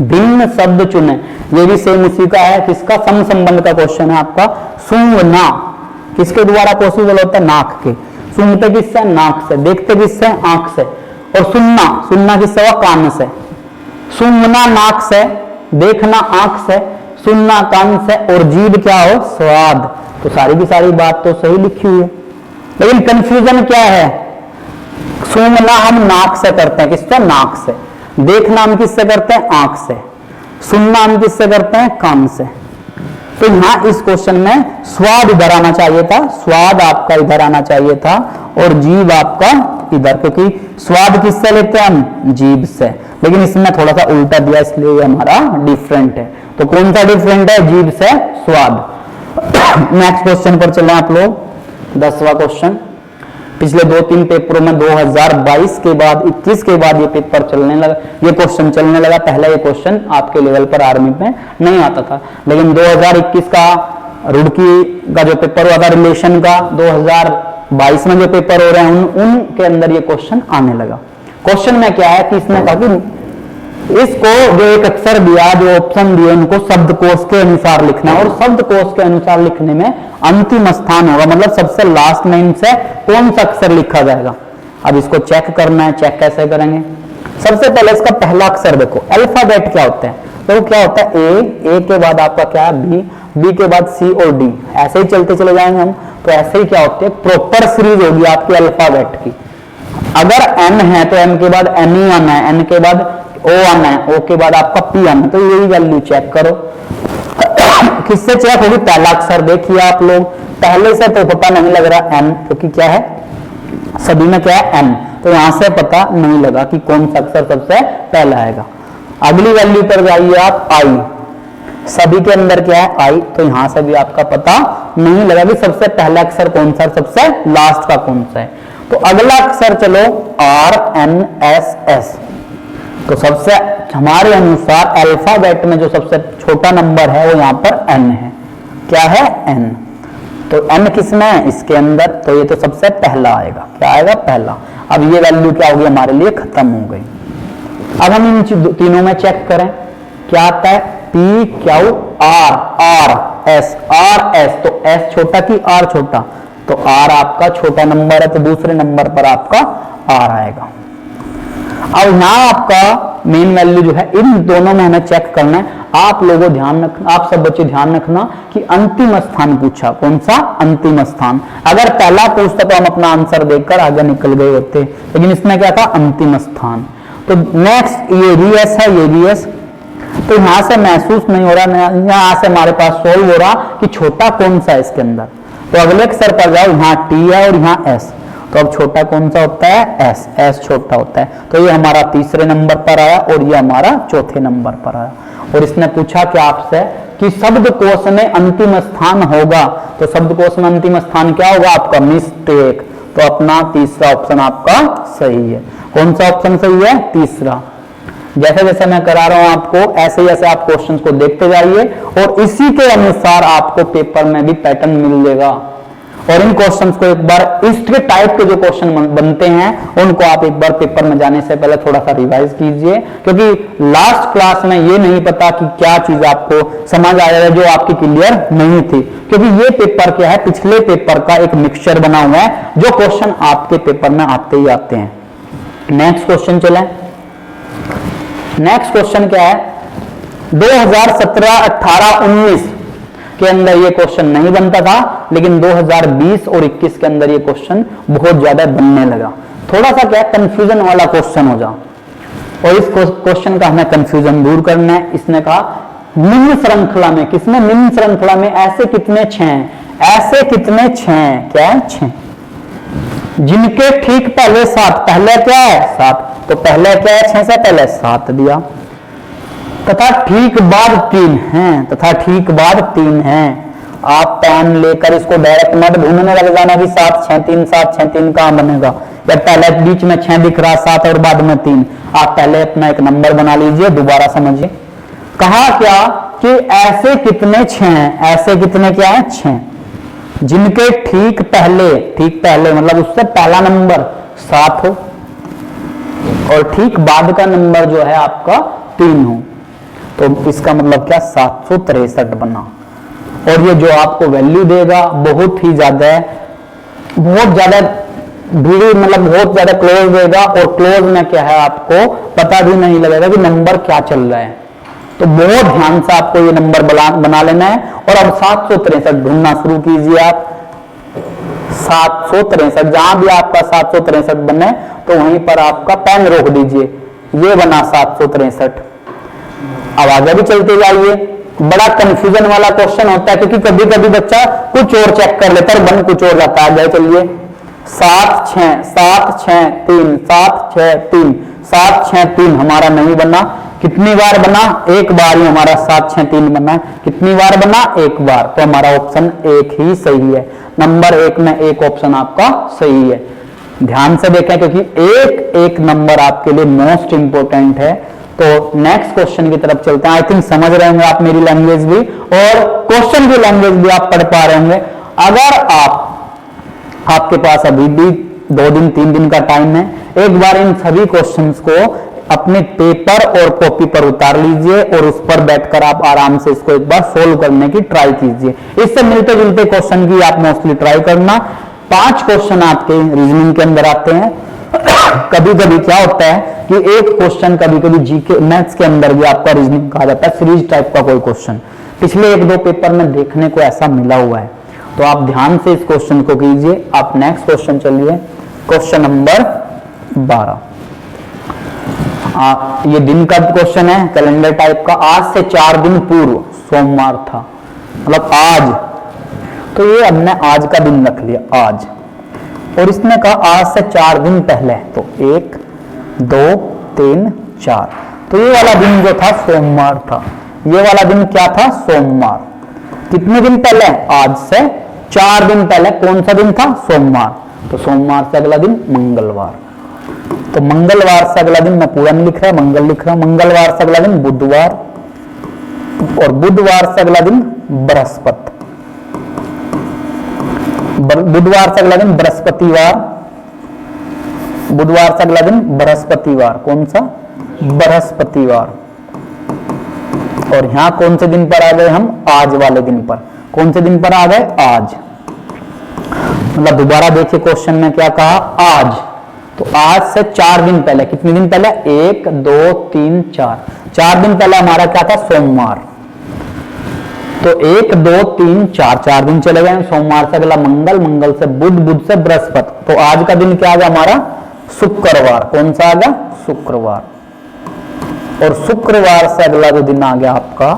भिन्न शब्द चुने। ये भी सेम उसी का है। किसका? सम संबंध का क्वेश्चन है आपका। सूंघना किसके द्वारा पॉसिबल होता है? नाक के। सूंघते किससे? नाक से। देखते किससे? आंख से। और सुनना, सुनना किससे हुआ? कान से। सूंघना नाक से, देखना आंख से, सुनना कान से, और जीभ क्या हो? स्वाद। तो सारी की सारी बात तो सही लिखी हुई है, लेकिन कंफ्यूजन क्या है? सूंघना हम नाक से करते हैं। किससे? नाक से। देखना हम किससे करते हैं? आंख से। सुनना हम किससे करते हैं? कान से। तो यहां इस क्वेश्चन में स्वाद इधर आना चाहिए था, स्वाद आपका इधर आना चाहिए था, और जीभ आपका इधर, क्योंकि स्वाद किससे लेते हैं हम? जीभ से। लेकिन इसमें थोड़ा सा उल्टा दिया, इसलिए ये हमारा डिफरेंट है। तो कौन सा डिफरेंट है? जीभ से स्वाद। नेक्स्ट क्वेश्चन पर चले आप लोग, 10वां क्वेश्चन। पिछले 2-3 पेपरों में 2022 के बाद 21 के बाद ये पेपर चलने लगा, ये क्वेश्चन चलने लगा। पहले ये क्वेश्चन आपके लेवल पर आर्मी में नहीं आता था, लेकिन 2021 का रुड़की का जो पेपर हुआ था रिलेशन का, 2022 में जो पेपर हो रहे हैं उनके अंदर ये क्वेश्चन आने लगा। क्वेश्चन में क्या है कि इसने कहा कि इसको जो एक अक्षर दिया, जो ऑप्शन दिए, उनको शब्दकोश के अनुसार लिखना है, और शब्दकोश के अनुसार लिखने में अंतिम स्थान होगा, मतलब सबसे लास्ट में इनसे कौन सा अक्षर लिखा जाएगा। अब इसको चेक करना है। चेक कैसे करेंगे? सबसे पहले इसका पहला अक्षर देखो। अल्फाबेट क्या होते हैं? तो क्या होता है? ए के बाद आपका क्या है? बी के बाद सी और डी, ऐसे ही चलते चले जाएंगे हम। तो ऐसे ही क्या होती है? प्रॉपर सीरीज होगी आपकी अल्फाबेट की। अगर एन है तो एन के बाद एन ही आना है, एन के बाद ओ आना है, ओ के बाद आपका पी आना है। तो यही वैल्यू चेक करो। किससे चेक होगी? पहला अक्षर देखिए आप लोग, पहले से तो पता नहीं लग रहा एन, क्योंकि क्या है? सभी में क्या है? एन। तो यहां से पता नहीं लगा कि कौन सा अक्षर सबसे पहला आएगा। अगली वैल्यू पर जाइए आप, आई। सभी के अंदर क्या है? आई। तो यहां से भी आपका पता नहीं लगा कि सबसे पहला अक्षर कौन सा, सबसे लास्ट का कौन सा है। तो अगला अक्षर चलो, RNSS। तो सबसे हमारे अनुसार अल्फाबेट में जो सबसे छोटा नंबर है वो यहाँ पर n है। क्या है? n। तो n किसमें है? इसके अंदर। तो ये तो सबसे पहला आएगा। क्या आएगा? पहला। अब ये वैल्यू क्या होगी? हमारे लिए खत्म हो गई। अब हम इन तीनों में चेक करें क्या आता है। P Q R S R S। तो S छोटा कि R छोटा? तो R आपका छोटा नंबर है, तो दूसरे नंबर पर आपका R आएगा। अब यहां आपका मेन वैल्यू जो है, इन दोनों में हमें चेक करना है। आप लोगों ध्यान रखना, आप सब बच्चे ध्यान रखना कि अंतिम स्थान पूछा। कौन सा? अंतिम स्थान। अगर पहला पूछता तो हम अपना आंसर देखकर आगे निकल गए होते, लेकिन इसमें क्या था? अंतिम स्थान। तो नेक्स्ट ये भी एस है, ये भी एस। तो यहां से महसूस नहीं हो रहा, यहां से हमारे पास सोल्व हो रहा कि छोटा कौन सा है इसके अंदर। तो अगले अक्षर पर जाओ, यहाँ टी है और यहाँ एस। तो अब छोटा कौन सा होता है? एस। एस छोटा होता है। तो ये हमारा तीसरे नंबर पर आया और ये हमारा चौथे नंबर पर आया। और इसने पूछा कि आपसे कि शब्दकोश में अंतिम स्थान होगा, तो शब्दकोश में अंतिम स्थान क्या होगा आपका? मिस्टेक। तो अपना तीसरा ऑप्शन आपका सही है। कौन सा ऑप्शन सही है? तीसरा। जैसे जैसे मैं करा रहा हूं आपको, ऐसे ही ऐसे आप क्वेश्चंस को देखते जाइए और इसी के अनुसार आपको पेपर में भी पैटर्न मिल जाएगा। और इन क्वेश्चंस को एक बार इसके टाइप के जो क्वेश्चन बनते हैं उनको आप एक बार पेपर में जाने से पहले थोड़ा सा रिवाइज कीजिए, क्योंकि लास्ट क्लास में ये नहीं पता कि क्या चीज आपको समझ आ जाएगा जो आपकी क्लियर नहीं थी, क्योंकि ये पेपर क्या है? पिछले पेपर का एक मिक्सचर बना हुआ है, जो क्वेश्चन आपके पेपर में आते ही आते हैं। नेक्स्ट क्वेश्चन चले। नेक्स्ट क्वेश्चन क्या है? 2017, 18, 19 के अंदर ये क्वेश्चन नहीं बनता था, लेकिन 2020 और 21 के अंदर ये क्वेश्चन बहुत ज्यादा बनने लगा। थोड़ा सा क्या कंफ्यूजन वाला क्वेश्चन हो जा, और इस क्वेश्चन का हमें कंफ्यूजन दूर करना है। इसने कहा निम्न श्रृंखला में, किसमें? निम्न श्रृंखला में ऐसे कितने 6 हैं? ऐसे कितने 6 हैं? क्या है? 6, जिनके ठीक पहले 7। पहले क्या है? 7। तो पहले क्या है? 6 से पहले 7 दिया। तथा ठीक बाद 3 हैं, तथा ठीक बाद 3 हैं। आप पेन लेकर इसको डायरेक्ट मत ढूंढने लग जाना कि 7 6 3 7 6 3 कहां बनेगा, या पहले बीच में 6 दिख रहा 7 और बाद में 3। आप पहले अपना एक नंबर बना लीजिए, दोबारा समझिए। कहा क्या कि ऐसे कितने 6 हैं, ऐसे कितने क्या है 6, जिनके ठीक पहले मतलब उससे पहला नंबर 7 हो और ठीक बाद का नंबर जो है आपका 3 हो। तो इसका मतलब क्या 763 बना। और ये जो आपको वैल्यू देगा बहुत ही ज्यादा दूरी मतलब बहुत ज्यादा क्लोज देगा, और क्लोज में क्या है आपको पता भी नहीं लगेगा कि नंबर क्या चल रहा है। तो बहुत ध्यान से आपको ये नंबर बना लेना है। और अब 763 ढूंढना शुरू कीजिए आप। 763 जहां भी आपका 763 बने तो वहीं पर आपका पेन रोक दीजिए। ये बना 763। अब आगे भी चलते जाइए। बड़ा कंफ्यूजन वाला क्वेश्चन होता है क्योंकि कभी कभी बच्चा कुछ और चेक कर लेता है, बन कुछ और जाता है। आगे चलिए। 7 6 7 6 3 7 6 3 7 6 3 हमारा नहीं बना। कितनी बार बना? एक बार ही हमारा 7 6 3 बना। कितनी बार बना? एक बार। तो हमारा ऑप्शन 1 ही सही है। नंबर 1 में एक ऑप्शन आपका सही है। ध्यान से देखें क्योंकि एक नंबर आपके लिए मोस्ट इंपोर्टेंट है। तो नेक्स्ट क्वेश्चन की तरफ चलते हैं। आई थिंक समझ रहे होंगे आप मेरी लैंग्वेज भी, और क्वेश्चन की लैंग्वेज भी आप पढ़ पा रहे होंगे। अगर आपके पास अभी भी 2 दिन 3 दिन का टाइम है, एक बार इन सभी क्वेश्चंस को अपने पेपर और कॉपी पर उतार लीजिए और उस पर बैठकर आप आराम से इसको एक बार सोल्व करने की ट्राई कीजिए। इससे मिलते जुलते क्वेश्चन की आप मोस्टली ट्राई करना। 5 क्वेश्चन आपके रीजनिंग के अंदर आते हैं। कभी कभी क्या होता है कि एक क्वेश्चन कभी कभी जीके मैथ्स के अंदर भी आपका रीजनिंग कहा जाता है, सीरीज टाइप का कोई क्वेश्चन पिछले 1-2 पेपर में देखने को ऐसा मिला हुआ है। तो आप ध्यान से इस क्वेश्चन को कीजिए। आप नेक्स्ट क्वेश्चन चलिए। Question number 12। ये दिन का क्वेश्चन है, कैलेंडर टाइप का। आज से 4 दिन पूर्व सोमवार था, मतलब आज। तो ये हमने आज का दिन रख लिया, आज। और इसने कहा आज से 4 दिन पहले, तो 1 2 3 4। तो ये वाला दिन जो था सोमवार था। ये वाला दिन क्या था? सोमवार। कितने दिन पहले? आज से 4 दिन पहले। कौन सा दिन था? सोमवार। तो सोमवार से अगला दिन मंगलवार। तो मंगलवार से अगला दिन, मैं पूरा नहीं लिख रहा, मंगल लिख रहा हूं। मंगलवार से अगला दिन बुधवार, और बुधवार से अगला दिन बृहस्पति। बुधवार से अगला दिन बृहस्पतिवार। बुधवार से अगला दिन बृहस्पतिवार। कौन सा? बृहस्पतिवार। और यहां कौन से दिन पर आ गए हम? आज वाले दिन पर। कौन से दिन पर आ गए? आज। मतलब दोबारा देखिए क्वेश्चन में क्या कहा? आज। तो आज से 4 दिन पहले, कितने दिन पहले? 1 2 3 4। 4 दिन पहले हमारा क्या था? सोमवार। तो 1 2 3 4 दिन चले गए। सोमवार से अगला मंगल, मंगल से बुध, बुध से बृहस्पति। तो आज का दिन क्या आ गया हमारा? शुक्रवार। कौन सा आ गया? शुक्रवार। और शुक्रवार से अगला जो दिन आ गया आपका,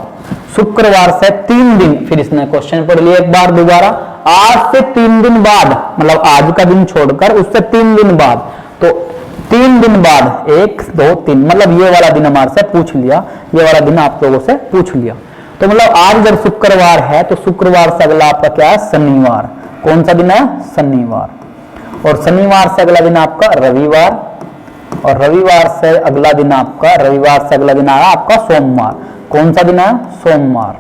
शुक्रवार से 3 दिन, फिर इसने क्वेश्चन पढ़ लिया एक बार दोबारा। आज से 3 दिन बाद, मतलब आज का दिन छोड़कर उससे 3 दिन बाद। तो 3 दिन बाद 1 2 3, मतलब ये वाला दिन हमारे से पूछ लिया, ये वाला दिन आप लोगों से पूछ लिया। तो मतलब आज जब शुक्रवार है तो शुक्रवार से अगला आपका क्या है? शनिवार। कौन सा दिन है? शनिवार। और शनिवार से अगला दिन आपका रविवार, और रविवार से अगला दिन आपका, रविवार से अगला दिन आया आपका सोमवार। कौन सा दिन है? सोमवार।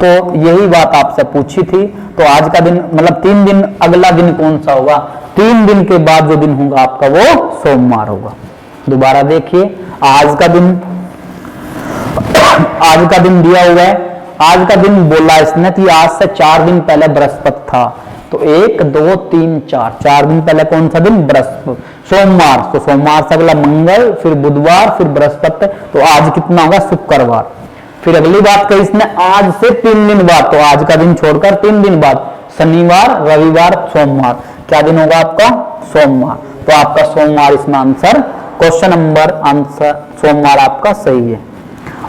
तो यही बात आपसे पूछी थी। तो आज का दिन मतलब 3 दिन, अगला दिन कौन सा होगा? 3 दिन के बाद जो दिन होगा आपका वो सोमवार होगा। दोबारा देखिए, आज का दिन दिया हुआ है। आज का दिन बोला इसने कि आज से 4 दिन पहले बृहस्पति था। तो 1 2 3 4 दिन पहले कौन सा दिन? बृहस्पति, सोमवार। तो सोमवार से अगला मंगल, फिर बुधवार, फिर बृहस्पति। तो आज कितना होगा? शुक्रवार। फिर अगली बात कही इसने, आज से 3 दिन बाद। तो आज का दिन छोड़कर 3 दिन बाद शनिवार, रविवार, सोमवार। क्या दिन होगा आपका? सोमवार। तो आपका सोमवार इसमें आंसर, क्वेश्चन नंबर आंसर सोमवार आपका सही है।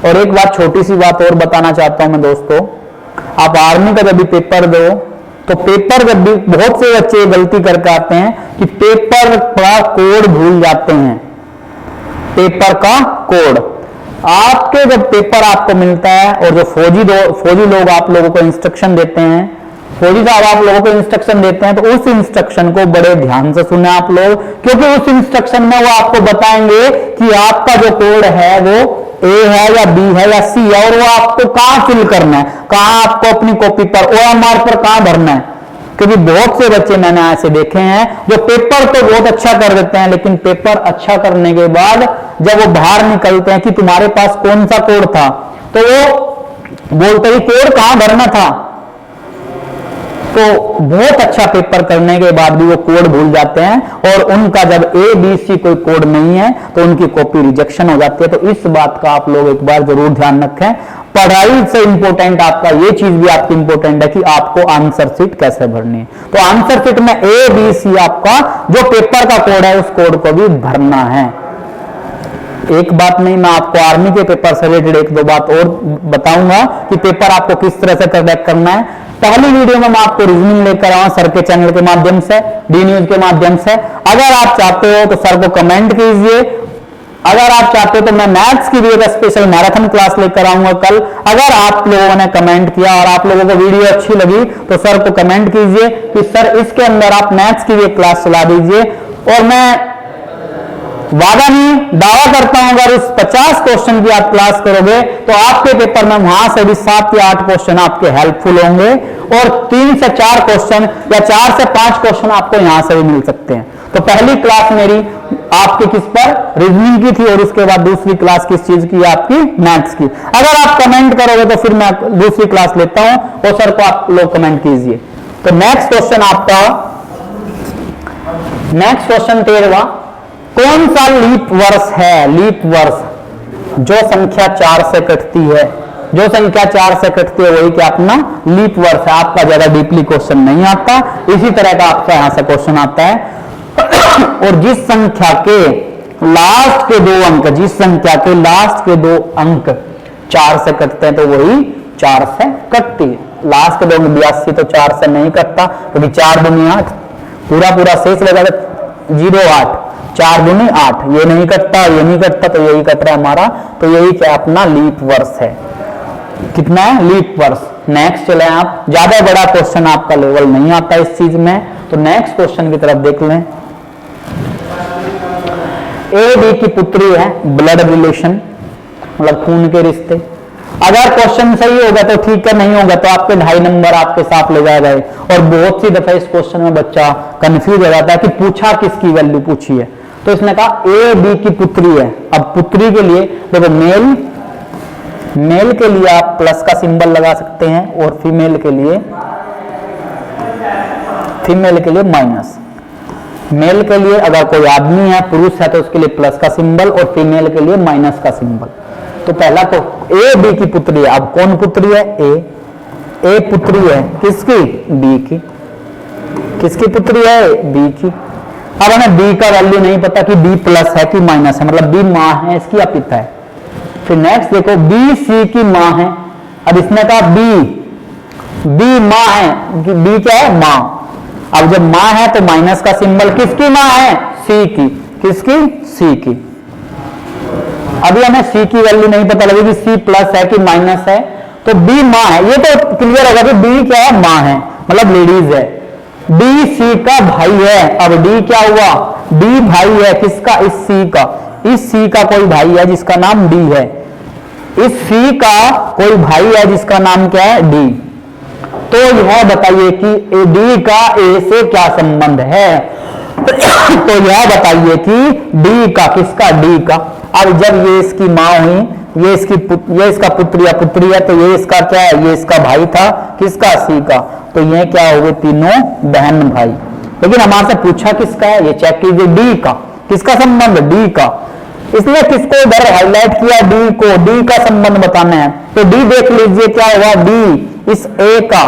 और एक बात, छोटी सी बात और बताना चाहता हूं मैं दोस्तों, आप आर्मी का जब भी पेपर दो तो पेपर जब भी, बहुत से बच्चे गलती करके आते हैं कि पेपर का कोड भूल जाते हैं। पेपर का कोड, आपके जब पेपर आपको मिलता है और जो फौजी लोग आप लोगों को इंस्ट्रक्शन देते हैं, फौजी साहब आप लोगों को इंस्ट्रक्शन देते हैं, तो उस इंस्ट्रक्शन को बड़े ध्यान से सुने आप लोग, क्योंकि उस इंस्ट्रक्शन में वो आपको बताएंगे कि आपका जो कोड है वो ए है या बी है या सी है, और वो आपको कहां फिल करना है, कहां आपको अपनी कॉपी पर OMR पर कहां भरना है। क्योंकि बहुत से बच्चे मैंने ऐसे देखे हैं जो पेपर तो बहुत अच्छा कर देते हैं, लेकिन पेपर अच्छा करने के बाद जब वो बाहर निकलते हैं कि तुम्हारे पास कौन सा कोड था, तो वो बोलते ही कोड कहां भरना था। तो बहुत अच्छा पेपर करने के बाद भी वो कोड भूल जाते हैं, और उनका जब ABC कोई कोड नहीं है तो उनकी कॉपी रिजेक्शन हो जाती है। तो इस बात का आप लोग एक बार जरूर ध्यान रखें। पढ़ाई से इंपॉर्टेंट आपका ये चीज भी आपकी इंपॉर्टेंट है कि आपको आंसर शीट कैसे भरनी है। तो आंसर शीट में ABC आपका जो पेपर का कोड है उस कोड को भी भरना है। एक बात नहीं, मैं आपको आर्मी के पेपर से रिलेटेड एक दो बात और बताऊंगा कि पेपर आपको किस तरह से करेक्ट करना है। पहली वीडियो में मैं आपको रीजनिंग लेकर आऊं सर के चैनल के माध्यम से, डी न्यूज के माध्यम से। अगर आप चाहते हो तो सर को कमेंट कीजिए। अगर आप चाहते हो तो मैं मैथ्स की भी एक स्पेशल मैराथन क्लास लेकर आऊंगा कल। अगर आप लोगों ने कमेंट किया और आप लोगों को वीडियो अच्छी लगी तो सर को कमेंट कीजिए कि सर इसके अंदर आप मैथ्स की भी एक क्लास चला दीजिए। और मैं वादा नहीं, दावा करता हूं अगर उस 50 क्वेश्चन की आप क्लास करोगे तो आपके पेपर में वहां से भी 7 या 8 क्वेश्चन आपके हेल्पफुल होंगे, और 3 से 4 क्वेश्चन या 4 से 5 क्वेश्चन आपको यहां से भी मिल सकते हैं। तो पहली क्लास मेरी आपके किस पर, रीजनिंग की थी, और उसके बाद दूसरी क्लास किस चीज की, आपकी मैथ्स की। अगर आप कमेंट करोगे तो फिर मैं दूसरी क्लास लेता हूं, और सर को आप लोग कमेंट कीजिए। तो नेक्स्ट क्वेश्चन आपका, नेक्स्ट क्वेश्चन 13वां, कौन सा लीप वर्ष है, लीप वर्ष जो संख्या 4 से कटती है, जो संख्या 4 से कटती है वही क्या अपना लीप वर्ष है। आपका ज्यादा डीपली क्वेश्चन नहीं आता, इसी तरह का आपका यहां से क्वेश्चन आता है। और जिस संख्या के लास्ट के 2 अंक, जिस संख्या के लास्ट के 2 अंक 4 से कटते हैं तो वही 4 से कटती है। लास्ट के 2 अंक 82 तो 4 से नहीं कटता, क्योंकि 4 दूनी 8, पूरा पूरा शेष लगा 0 8, 4 दूनी 8, ये नहीं कटता, ये नहीं कटता, तो यही कट रहा है हमारा। तो यही क्या अपना लीप वर्ष है। कितना है लीप वर्ष। नेक्स्ट चले आप, ज्यादा बड़ा क्वेश्चन आपका लेवल नहीं आता इस चीज में, तो नेक्स्ट क्वेश्चन की तरफ देख लें। ए बी की पुत्री है, ब्लड रिलेशन मतलब खून के रिश्ते। अगर क्वेश्चन सही होगा तो ठीक है, नहीं होगा तो आपके 2.5 नंबर आपके साथ ले जाएगा। और बहुत सी दफा इस क्वेश्चन में बच्चा कंफ्यूज हो जाता है कि पूछा किसकी वैल्यू पूछी है। तो इसने कहा ए बी की पुत्री है। अब पुत्री के लिए देखो, मेल के लिए आप प्लस का सिंबल लगा सकते हैं, और फीमेल के लिए माइनस। मेल के लिए अगर कोई आदमी है, पुरुष है, तो उसके लिए प्लस का सिंबल, और फीमेल के लिए माइनस का सिंबल। तो पहला तो ए बी की पुत्री है। अब कौन पुत्री है? ए पुत्री है किसकी? बी की। किसकी पुत्री है? बी की। अब हमें बी का वैल्यू नहीं पता कि बी प्लस है कि माइनस है, मतलब बी माँ है इसकी या पिता है। फिर नेक्स्ट देखो, बी सी की माँ है। अब इसने कहा बी माँ है, बी क्या है? माँ। अब जब माँ है तो माइनस का सिंबल किसकी माँ है? सी की। किसकी? सी की। अभी हमें सी की वैल्यू नहीं पता लगेगी सी प्लस है कि माइनस है, तो बी माँ है। ये तो क्लियर होगा कि बी क्या है? माँ है, मतलब लेडीज है। डी सी का भाई है। अब डी क्या हुआ? डी भाई है किसका? इस सी का। इस सी का कोई भाई है जिसका नाम डी है। इस सी का कोई भाई है जिसका नाम क्या है? डी। तो यह बताइए कि डी का ए से क्या संबंध है? तो यह बताइए कि डी का, किसका? डी का। अब जब ये इसकी माँ हुई, ये इसका पुत्र या पुत्री है, तो ये इसका क्या है? ये इसका भाई था, किसका? सी का। तो ये क्या हो गए? तीनों बहन भाई। लेकिन हमारे से पूछा किसका है? ये चेक कीजिए, डी का। किसका संबंध? डी का। इसलिए किसको इधर हाईलाइट किया? डी को। डी का संबंध बताना है, तो डी देख लीजिए क्या होगा? डी इस ए का।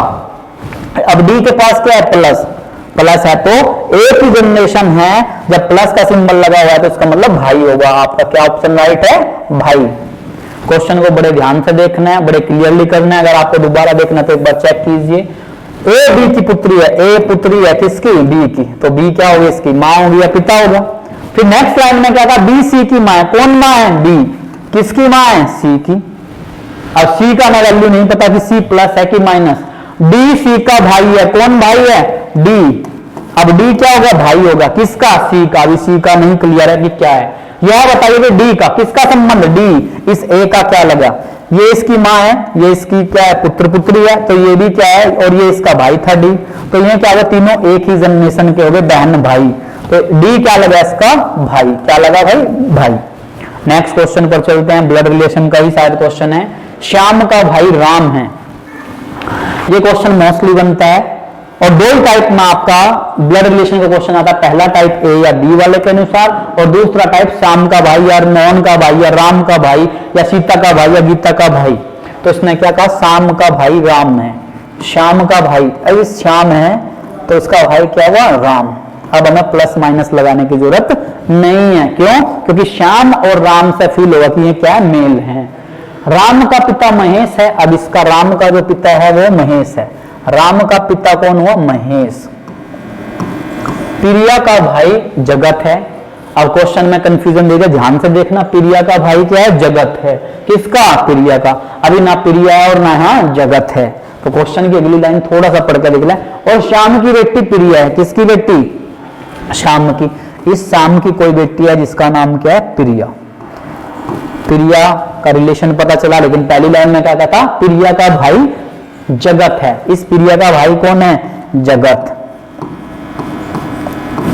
अब डी के पास क्या है? प्लस। प्लस है तो ए की जनरेशन है, जब प्लस का सिंबल लगा हुआ है तो इसका मतलब भाई होगा। आपका क्या ऑप्शन राइट है? भाई। क्वेश्चन को बड़े ध्यान से देखना है, बड़े क्लियरली करना है। अगर आपको दोबारा देखना है तो एक बार चेक कीजिए। ए बी की पुत्री है। ए पुत्री है किसकी? बी की। तो बी क्या होगी? इसकी माँ होगी या पिता होगा। फिर नेक्स्ट लाइन में क्या था? बी सी की माँ है। कौन माँ है? डी। किसकी माँ है? सी की। अब सी का मैं वैल्यू नहीं पता कि सी प्लस है कि माइनस। डी सी का भाई है। कौन भाई है? डी। अब डी क्या होगा? भाई होगा। किसका? सी का। अभी सी का नहीं क्लियर है कि क्या है। यह बताइए कि डी का किसका संबंध? डी। इस ए का क्या लगा? ये इसकी माँ है, ये इसकी क्या है? पुत्र पुत्री है, तो ये भी क्या है? और ये इसका भाई था डी, तो ये क्या होगा? तीनों एक ही जनरेशन के हो गए, बहन भाई। तो डी क्या लगा? इसका भाई। क्या लगा भाई? भाई। नेक्स्ट क्वेश्चन पर चलते हैं। ब्लड रिलेशन का ही शायद क्वेश्चन है। श्याम का भाई राम है। ये क्वेश्चन मोस्टली बनता है और दो ही टाइप में आपका ब्लड रिलेशन का क्वेश्चन आता है। पहला टाइप ए या बी वाले के अनुसार, और दूसरा टाइप श्याम का भाई या मोहन का भाई या राम का भाई या सीता का भाई या गीता का भाई। तो इसने क्या कहा? श्याम का भाई राम है। श्याम का भाई, अरे श्याम है तो उसका भाई क्या हुआ? राम। अब हमें प्लस माइनस लगाने की जरूरत नहीं है। क्यों? क्योंकि श्याम और राम से फील होगा कि ये क्या है? मेल है। राम का पिता महेश है। अब इसका राम का जो पिता है वो महेश है। राम का पिता कौन हुआ? महेश। प्रिया का भाई जगत है। अब क्वेश्चन में कंफ्यूजन देगा, ध्यान से देखना। प्रिया का भाई क्या है? जगत है। किसका? प्रिया का। अभी ना प्रिया है और ना यहाँ जगत है, तो क्वेश्चन की अगली लाइन थोड़ा सा पढ़कर देख लें। और श्याम की बेटी प्रिया है। किसकी बेटी? श्याम की। इस श्याम की कोई बेटी है जिसका नाम क्या है? प्रिया। प्रिया का रिलेशन पता चला, लेकिन पहली लाइन में क्या कहता? प्रिया का भाई जगत है। इस प्रिया का भाई कौन है? जगत।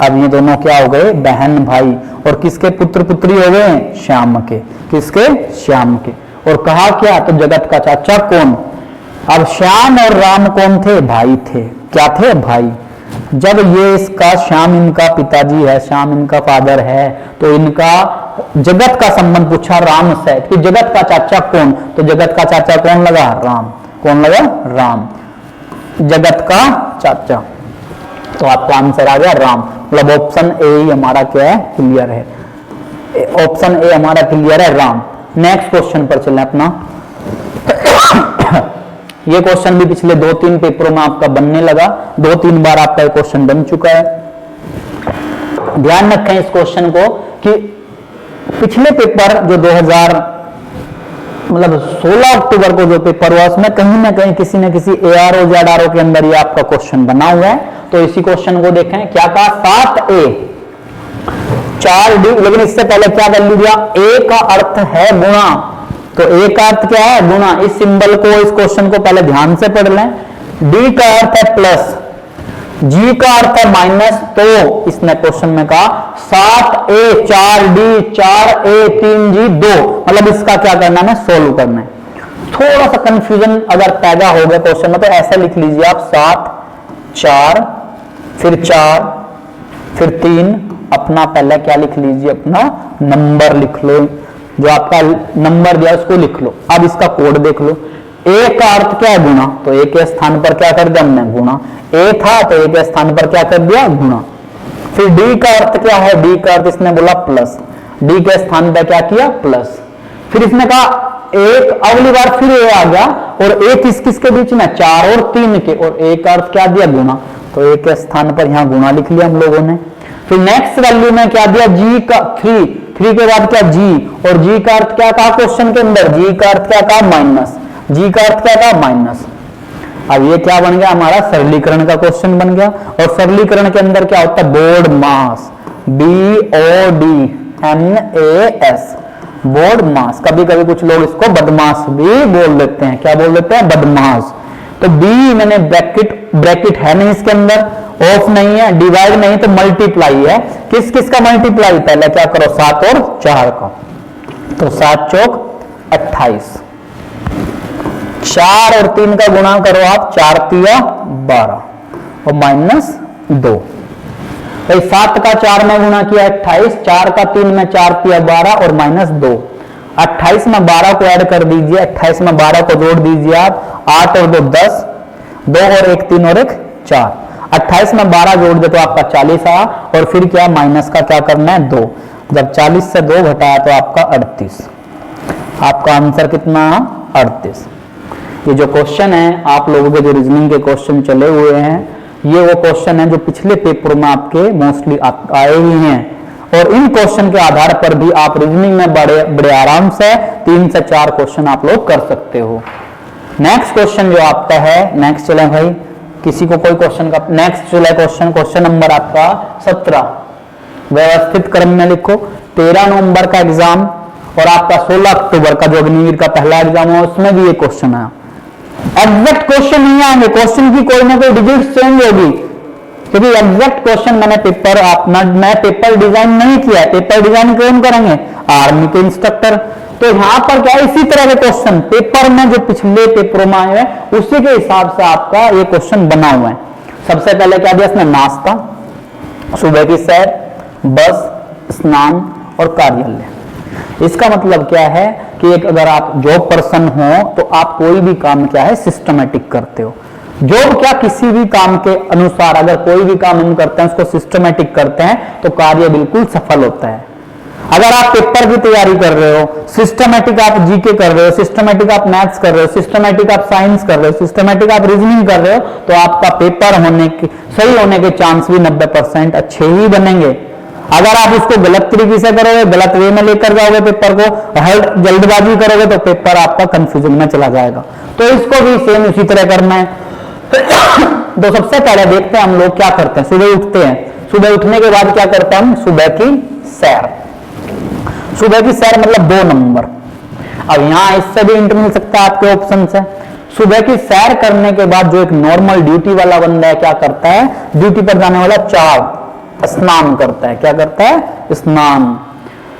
अब ये दोनों क्या हो गए? बहन भाई। और किसके पुत्र पुत्री हो गए? श्याम के। किसके? श्याम के। और कहा क्या? तो जगत का चाचा कौन? अब श्याम और राम कौन थे? भाई थे। क्या थे? भाई। जब ये इसका श्याम इनका पिताजी है, श्याम इनका फादर है, तो इनका जगत का संबंध पूछा राम से कि जगत का चाचा कौन? तो जगत का चाचा कौन लगा? राम। कौन लगा? राम। जगत का चाचा। तो आपका आंसर आ गया राम। मतलब ऑप्शन ए ही हमारा क्या है? क्लियर है। ऑप्शन ए हमारा क्लियर है, राम। नेक्स्ट क्वेश्चन पर चलें अपना। ये क्वेश्चन भी पिछले 2-3 पेपरों में आपका बनने लगा। 2-3 बार आपका ये क्वेश्चन बन चुका है। ध्यान रखें इस क्वेश्चन को कि पिछले पेपर जो 16 अक्टूबर को जो पेपर हुआ उसमें कहीं ना कहीं किसी न किसी ARO ZRO के अंदर ये आपका क्वेश्चन बना हुआ है। तो इसी क्वेश्चन को देखें। क्या कहा? 7A 4D, लेकिन इससे पहले क्या वैल्यू दिया? A का अर्थ है गुणा, तो A का अर्थ क्या है? गुणा। इस सिंबल को, इस क्वेश्चन को पहले ध्यान से पढ़ लें। D का अर्थ है प्लस, G का अर्थ है माइनस। तो इसने क्वेश्चन में कहा 7A 4D 4A 3G 2, मतलब इसका क्या करना है? सोल्व करना है। थोड़ा सा कंफ्यूजन अगर पैदा हो गया क्वेश्चन में तो ऐसे लिख लीजिए आप 7 4 फिर 4 फिर 3, अपना पहले क्या लिख लीजिए? अपना नंबर लिख लो, जो आपका नंबर दिया उसको लिख लो। अब इसका कोड देख लो। ए का अर्थ क्या है? गुणा, तो ए के स्थान पर क्या कर दिया हमने? गुणा। ए था तो ए के स्थान पर क्या कर दिया? गुणा। फिर डी का अर्थ क्या है? डी का अर्थ इसने बोला प्लस, डी के स्थान पर क्या किया? प्लस। फिर इसने कहा एक, अगली बार फिर ए आ गया, और ए किस किस के बीच में? 4 और 3 के, और ए का अर्थ क्या दिया? गुणा, तो ए के स्थान पर यहां गुणा लिख लिया हम लोगों ने। फिर नेक्स्ट वैल्यू में क्या दिया? जी का 3 के बाद क्या? जी, और जी का अर्थ क्या कहा क्वेश्चन के अंदर? जी का अर्थ क्या कहा? माइनस। जी का अर्थ क्या कहा? माइनस। अब ये क्या बन गया? हमारा सरलीकरण का क्वेश्चन बन गया। और सरलीकरण के अंदर क्या होता है? बोर्ड मास, BODMAS, बोर्ड मास। कभी कभी कुछ लोग इसको बदमाश भी बोल देते हैं। क्या बोल देते हैं? बदमाश। तो बी मैंने ब्रैकेट है नहीं इसके अंदर, ऑफ नहीं है, डिवाइड नहीं, तो मल्टीप्लाई है। किस किस का मल्टीप्लाई? पहले क्या करो? 7 और 4 का, तो 7 चौक 28, 4 और 3 का गुणा करो आप, 4 तिया 12 और माइनस 2। तो 7 का 4 में गुणा किया 28, 4 का 3 में 4 तिया 12 और माइनस 2। 28 में 12 को ऐड कर दीजिए, 28 में 12 को जोड़ दीजिए आप, 8 और 2 10, 2 और 1 3 और 1 4। 28 में 12 जोड़ दे तो आपका 40 आया, और फिर क्या? माइनस का क्या करना है? 2। जब 40 से 2 घटाया तो आपका 38। आपका आंसर कितना? 38। ये जो क्वेश्चन है, आप लोगों के जो रीजनिंग के क्वेश्चन चले हुए हैं, ये वो क्वेश्चन है जो पिछले पेपर में आपके मोस्टली आए हुए हैं। और इन क्वेश्चन के आधार पर भी आप रीजनिंग में बड़े बड़े आराम से 3 से 4 क्वेश्चन आप लोग कर सकते हो। नेक्स्ट क्वेश्चन जो आपका है, नेक्स्ट चले भाई, किसी को कोई क्वेश्चन का नेक्स्ट चले क्वेश्चन नंबर आपका 17, व्यवस्थित क्रम में लिखो। 13 नवंबर का एग्जाम और आपका 16 अक्टूबर का जो अग्निवीर का पहला एग्जाम है उसमें भी ये क्वेश्चन आया। एग्जैक्ट क्वेश्चन नहीं आएंगे, क्वेश्चन की कोई ना कोई डिजिट चेंज होगी, क्योंकि एग्जैक्ट क्वेश्चन मैंने पेपर डिजाइन नहीं किया है। पेपर डिजाइन कौन करेंगे? आर्मी के इंस्ट्रक्टर। तो यहां पर क्या है, इसी तरह के क्वेश्चन पेपर में जो पिछले पेपरों में आए हैं उसी के हिसाब से आपका ये क्वेश्चन बना हुआ है। सबसे पहले क्या दिया इसमें? नाश्ता, सुबह की सैर, बस, स्नान और कार्यालय। इसका मतलब क्या है कि एक अगर आप जॉब पर्सन हो तो आप कोई भी काम क्या है सिस्टमेटिक करते हो। जॉब क्या, किसी भी काम के अनुसार अगर कोई भी काम हम करते हैं उसको सिस्टमेटिक करते हैं तो कार्य बिल्कुल सफल होता है। अगर आप पेपर की तैयारी कर रहे हो, सिस्टमेटिक आप जीके कर रहे हो, सिस्टमेटिक आप मैथ्स कर रहे हो, सिस्टमेटिक आप साइंस कर रहे हो, सिस्टमेटिक आप रीजनिंग कर रहे हो, तो आपका पेपर सही होने के चांस भी 90% अच्छे ही बनेंगे। अगर आप उसको गलत तरीके से करोगे, गलत वे में लेकर जाओगे पेपर को, हर जल्दबाजी करोगे तो पेपर आपका कंफ्यूजन में चला जाएगा। तो इसको भी सेम उसी तरह करना है। तो सबसे पहले देखते हैं हम लोग क्या करते हैं। सुबह उठते हैं, सुबह उठने के बाद क्या करते हैं हम? सुबह की सैर। सुबह की सैर मतलब 2 नंबर। अब यहां इससे भी इंटर मिल सकता है आपके ऑप्शन से। सुबह की सैर करने के बाद जो एक नॉर्मल ड्यूटी वाला बंदा है क्या करता है? ड्यूटी पर जाने वाला 4 स्नान करता है। क्या करता है? स्नान।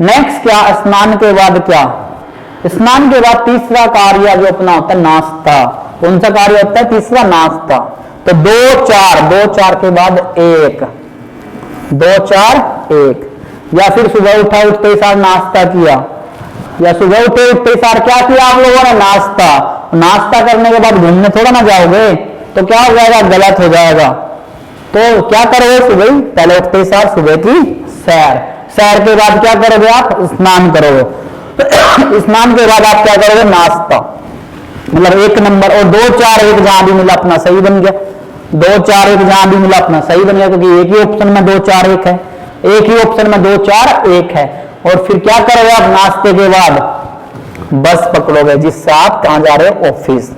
नेक्स्ट क्या? स्नान के बाद क्या? स्नान के बाद तीसरा कार्य जो अपना होता है नाश्ता। कौन सा कार्य होता है? तीसरा, नाश्ता। तो 2 4 के बाद 1, 2 4 1। या फिर सुबह उठते ही सार नाश्ता किया, या सुबह उठते ही सार क्या किया आप लोगों ने? नाश्ता। नाश्ता करने के बाद घूमने थोड़ा ना जाओगे, तो क्या हो जाएगा? गलत हो जाएगा। तो क्या करोगे? सुबह पहले उठते ही सार सुबह की सैर, सैर के बाद क्या करोगे आप? स्नान करोगे। स्नान के बाद आप क्या करोगे? नाश्ता। मतलब 1 नंबर। और 2 4 1 जहां भी मिला अपना सही बन गया। 2 4 1 जहां भी मिला अपना सही बन गया, क्योंकि एक ही ऑप्शन में 2 4 1 है, एक ही ऑप्शन में 2 4 1 है। और फिर क्या करोगे आप? नाश्ते के बाद बस पकड़ोगे, जिससे आप कहां जा रहे हो? ऑफिस।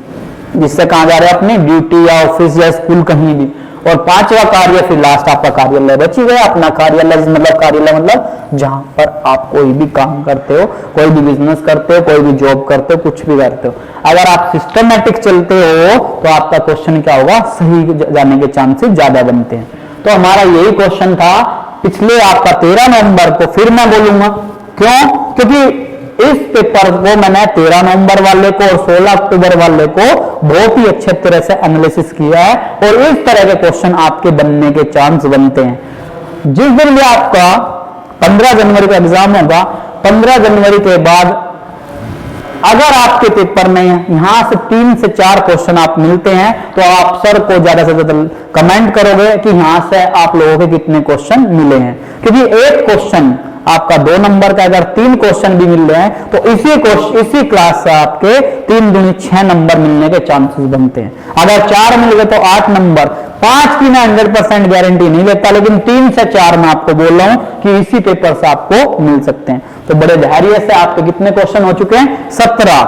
जिससे कहां जा रहे हो? अपनी ड्यूटी या ऑफिस या स्कूल कहीं भी। और 5वां कार्य फिर लास्ट आपका कार्यालय बच ही गया। अपना कार्यालय मतलब जहां पर आप कोई भी काम करते हो, कोई भी बिजनेस करते हो, कोई भी जॉब करते हो, कुछ भी करते हो, अगर आप सिस्टमेटिक चलते हो तो आपका क्वेश्चन क्या होगा? सही जाने के चांसेस ज्यादा बनते हैं। तो हमारा यही क्वेश्चन था पिछले आपका 13 नवंबर को। फिर मैं बोलूंगा क्यों? क्योंकि इस पेपर को मैंने 13 नवंबर वाले को और 16 अक्टूबर वाले को बहुत ही अच्छे तरह से एनालिसिस किया है, और इस तरह के क्वेश्चन आपके बनने के चांस बनते हैं। जिस दिन भी आपका 15 जनवरी का एग्जाम होगा, 15 जनवरी के बाद अगर आपके पेपर में यहां से 3 से 4 क्वेश्चन आप मिलते हैं तो आप सर को ज्यादा से ज्यादा कमेंट करोगे कि यहां से आप लोगों के कितने क्वेश्चन मिले हैं। क्योंकि एक क्वेश्चन आपका 2 नंबर का, अगर 3 क्वेश्चन भी मिल रहे हैं तो इसी क्लास से आपके 3 दूनी 6 नंबर मिलने के चांसेस बनते हैं। अगर 4 मिल गए तो 8 नंबर। 5 की मैं 100% गारंटी नहीं लेता, लेकिन 3 से 4 मैं आपको बोल रहा हूं कि इसी पेपर से आपको मिल सकते हैं। तो बड़े धैर्य से आपके कितने क्वेश्चन हो चुके हैं? 17।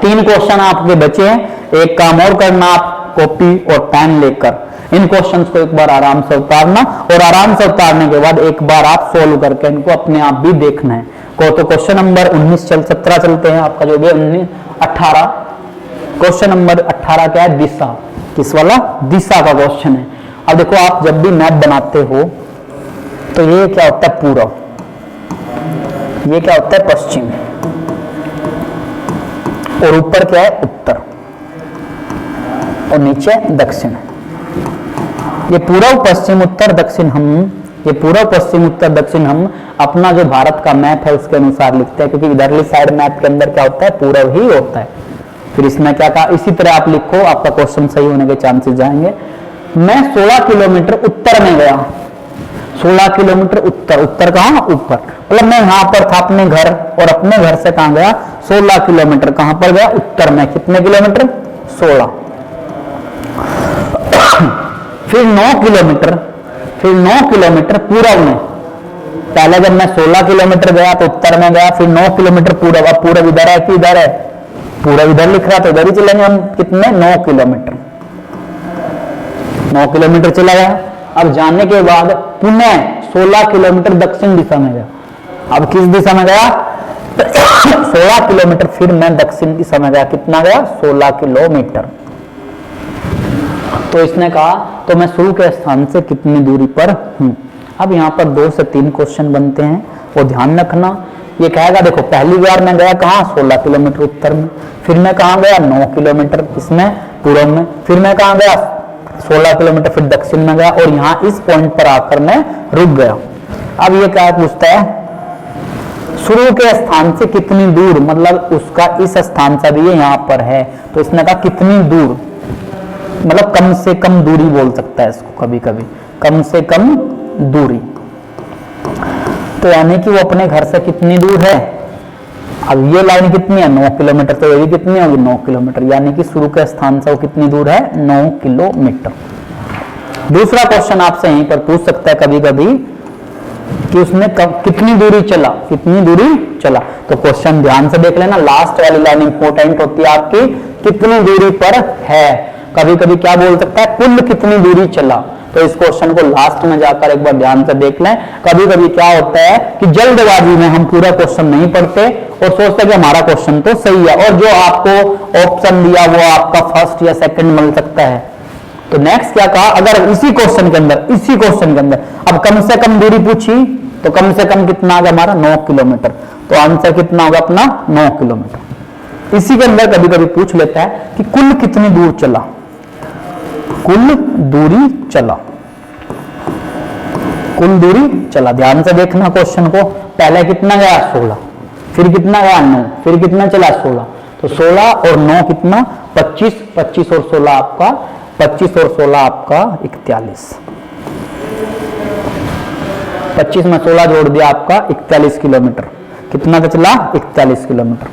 3 क्वेश्चन आपके बचे हैं। एक काम और करना, आप कॉपी और पेन लेकर इन क्वेश्चंस को एक बार आराम से उतारना, और आराम से उतारने के बाद एक बार आप सोल्व करके इनको अपने आप भी देखना है। तो क्वेश्चन नंबर 17 चलते हैं। आपका जो भी 18 क्वेश्चन नंबर 18 क्या है? दिशा। किस वाला? दिशा का क्वेश्चन है। अब देखो, आप जब भी मैप बनाते हो तो ये क्या होता है? पूर्व। ये क्या होता है? पश्चिम। और ऊपर क्या है? उत्तर। और नीचे दक्षिण। ये पूर्व पश्चिम उत्तर दक्षिण हम अपना जो भारत का मैप है उसके अनुसार लिखते हैं, क्योंकि इधरली साइड मैप के अंदर क्या होता है? पूर्व ही होता है। फिर इसमें क्या कहा? इसी तरह आप लिखो, आपका क्वेश्चन सही होने के चांसेस जाएंगे। मैं 16 किलोमीटर उत्तर में गया। 16 किलोमीटर उत्तर कहां? ऊपर। मतलब मैं यहां पर था अपने घर, और अपने घर से कहां गया? 16 किलोमीटर। कहां पर गया? उत्तर में। कितने किलोमीटर? 16। फिर 9 किलोमीटर पूर्व में। पहले जब मैं 16 किलोमीटर गया तो उत्तर में गया, फिर 9 किलोमीटर पूरब। अब पूरब इधर है कि इधर है? पूरब इधर लिख रहा, तो इधर ही चलेंगे हम। कितने? 9 किलोमीटर। 9 किलोमीटर चला गया। अब जाने के बाद पुनः 16 किलोमीटर दक्षिण दिशा में गया। अब किस दिशा में गया? 16 किलोमीटर फिर मैं दक्षिण दिशा में गया। कितना गया? 16 किलोमीटर। तो इसने कहा तो मैं शुरू के स्थान से कितनी दूरी पर हूं। अब यहाँ पर 2 से 3 क्वेश्चन बनते हैं, वो ध्यान रखना। ये कहेगा देखो पहली बार मैं गया कहाँ? 16 किलोमीटर उत्तर में। फिर मैं कहाँ गया? 9 किलोमीटर इसमें पूर्व में। फिर मैं कहाँ गया? 16 किलोमीटर फिर दक्षिण में गया, और यहाँ इस पॉइंट पर आकर मैं रुक गया। अब ये क्या पूछता है? शुरू के स्थान से कितनी दूर, मतलब उसका इस स्थान से भी ये यहाँ पर है, तो इसने कहा कितनी दूर, मतलब कम से कम दूरी बोल सकता है इसको कभी कभी, कम से कम दूरी। तो यानी कि वो अपने घर से कितनी दूर है? अब ये लाइन कितनी है? 9 किलोमीटर। तो ये भी कितनी होगी? 9 किलोमीटर। यानी कि शुरू के स्थान से वो कितनी दूर है? 9 किलोमीटर। दूसरा क्वेश्चन आपसे यहीं पर पूछ सकता है कभी कभी कि उसने कितनी दूरी चला, कितनी दूरी चला। तो क्वेश्चन ध्यान से देख लेना, लास्ट वाली लाइन इंपॉर्टेंट होती है आपकी, कितनी दूरी पर है। कभी कभी क्या बोल सकता है? कुल कितनी दूरी चला। तो इस क्वेश्चन को लास्ट में जाकर एक बार ध्यान से देख लें। कभी कभी क्या होता है कि जल्दबाजी में हम पूरा क्वेश्चन नहीं पढ़ते और सोचते हैं कि हमारा क्वेश्चन तो सही है, और जो आपको ऑप्शन दिया वो आपका फर्स्ट या सेकंड मिल सकता है। तो नेक्स्ट क्या कहा? अगर इसी क्वेश्चन के अंदर अब कम से कम दूरी पूछी, तो कम से कम कितना आ गया हमारा? 9 किलोमीटर। तो आंसर कितना होगा अपना? 9 किलोमीटर। इसी के अंदर कभी कभी पूछ लेता है कि कुल कितनी दूर चला, कुल दूरी चला, कुल दूरी चला। ध्यान से देखना क्वेश्चन को, पहले कितना गया? 16, फिर कितना गया? 9, फिर कितना चला? 16। तो 16 और 9 कितना? 25, 25 और 16 आपका 25 और 16 आपका 41। 25 में 16 जोड़ दिया आपका 41 किलोमीटर। कितना का चला? 41 किलोमीटर।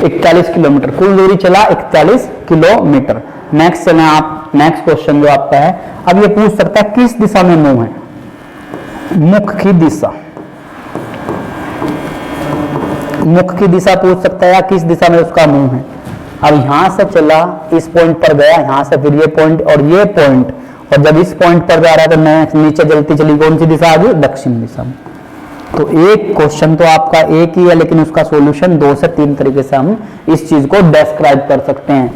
41 किलोमीटर कुल दूरी चला, 41 किलोमीटर। नेक्स्ट चले आप, नेक्स्ट क्वेश्चन जो आपका है, अब ये पूछ सकता है किस दिशा में मुंह है? मुख की दिशा, मुख की दिशा पूछ सकता है, या किस दिशा में उसका मुंह है। अब यहां से चला, इस पॉइंट पर गया, यहां से फिर ये पॉइंट और ये पॉइंट, और जब इस पॉइंट पर जा रहा है तो मैं नीचे जलती चली, कौन सी दिशा आ गई? दक्षिण दिशा में। तो एक क्वेश्चन तो आपका एक ही है, लेकिन उसका सॉल्यूशन 2 से 3 तरीके से हम इस चीज को डिस्क्राइब कर सकते हैं।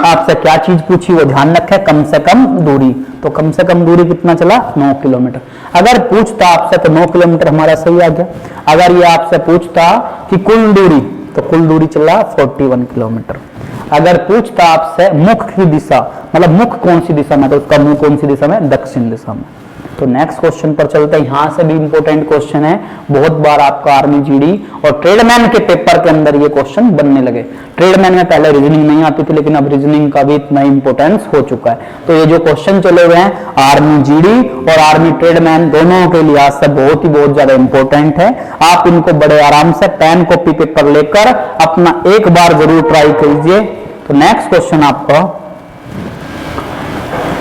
आपसे क्या चीज पूछी वो ध्यान रखें, कम से कम दूरी। तो कम से कम दूरी कितना चला? 9 किलोमीटर। अगर पूछता आपसे तो 9 किलोमीटर हमारा सही आ गया। अगर ये आपसे पूछता कि कुल दूरी, तो कुल दूरी चला 41 किलोमीटर। अगर पूछता आपसे मुख की दिशा, मतलब मुख कौन सी दिशा में, तो उसका मुंह कौन सी दिशा में? दक्षिण दिशा में। तो नेक्स्ट क्वेश्चन पर चलते हैं। यहां से भी इंपॉर्टेंट क्वेश्चन है, बहुत बार आपका आर्मी जीडी और ट्रेडमैन के पेपर के अंदर ये क्वेश्चन बनने लगे। ट्रेडमैन में पहले रीजनिंग नहीं आती थी, लेकिन अब रीजनिंग का भी इतना इंपॉर्टेंस हो चुका है। तो ये जो क्वेश्चन चले हुए हैं आर्मी जीडी और आर्मी ट्रेडमैन दोनों के लिहाज से बहुत ज्यादा इंपॉर्टेंट है। आप इनको बड़े आराम से पेन कॉपी पेपर लेकर अपना एक बार जरूर ट्राई कीजिए। तो नेक्स्ट क्वेश्चन आपका,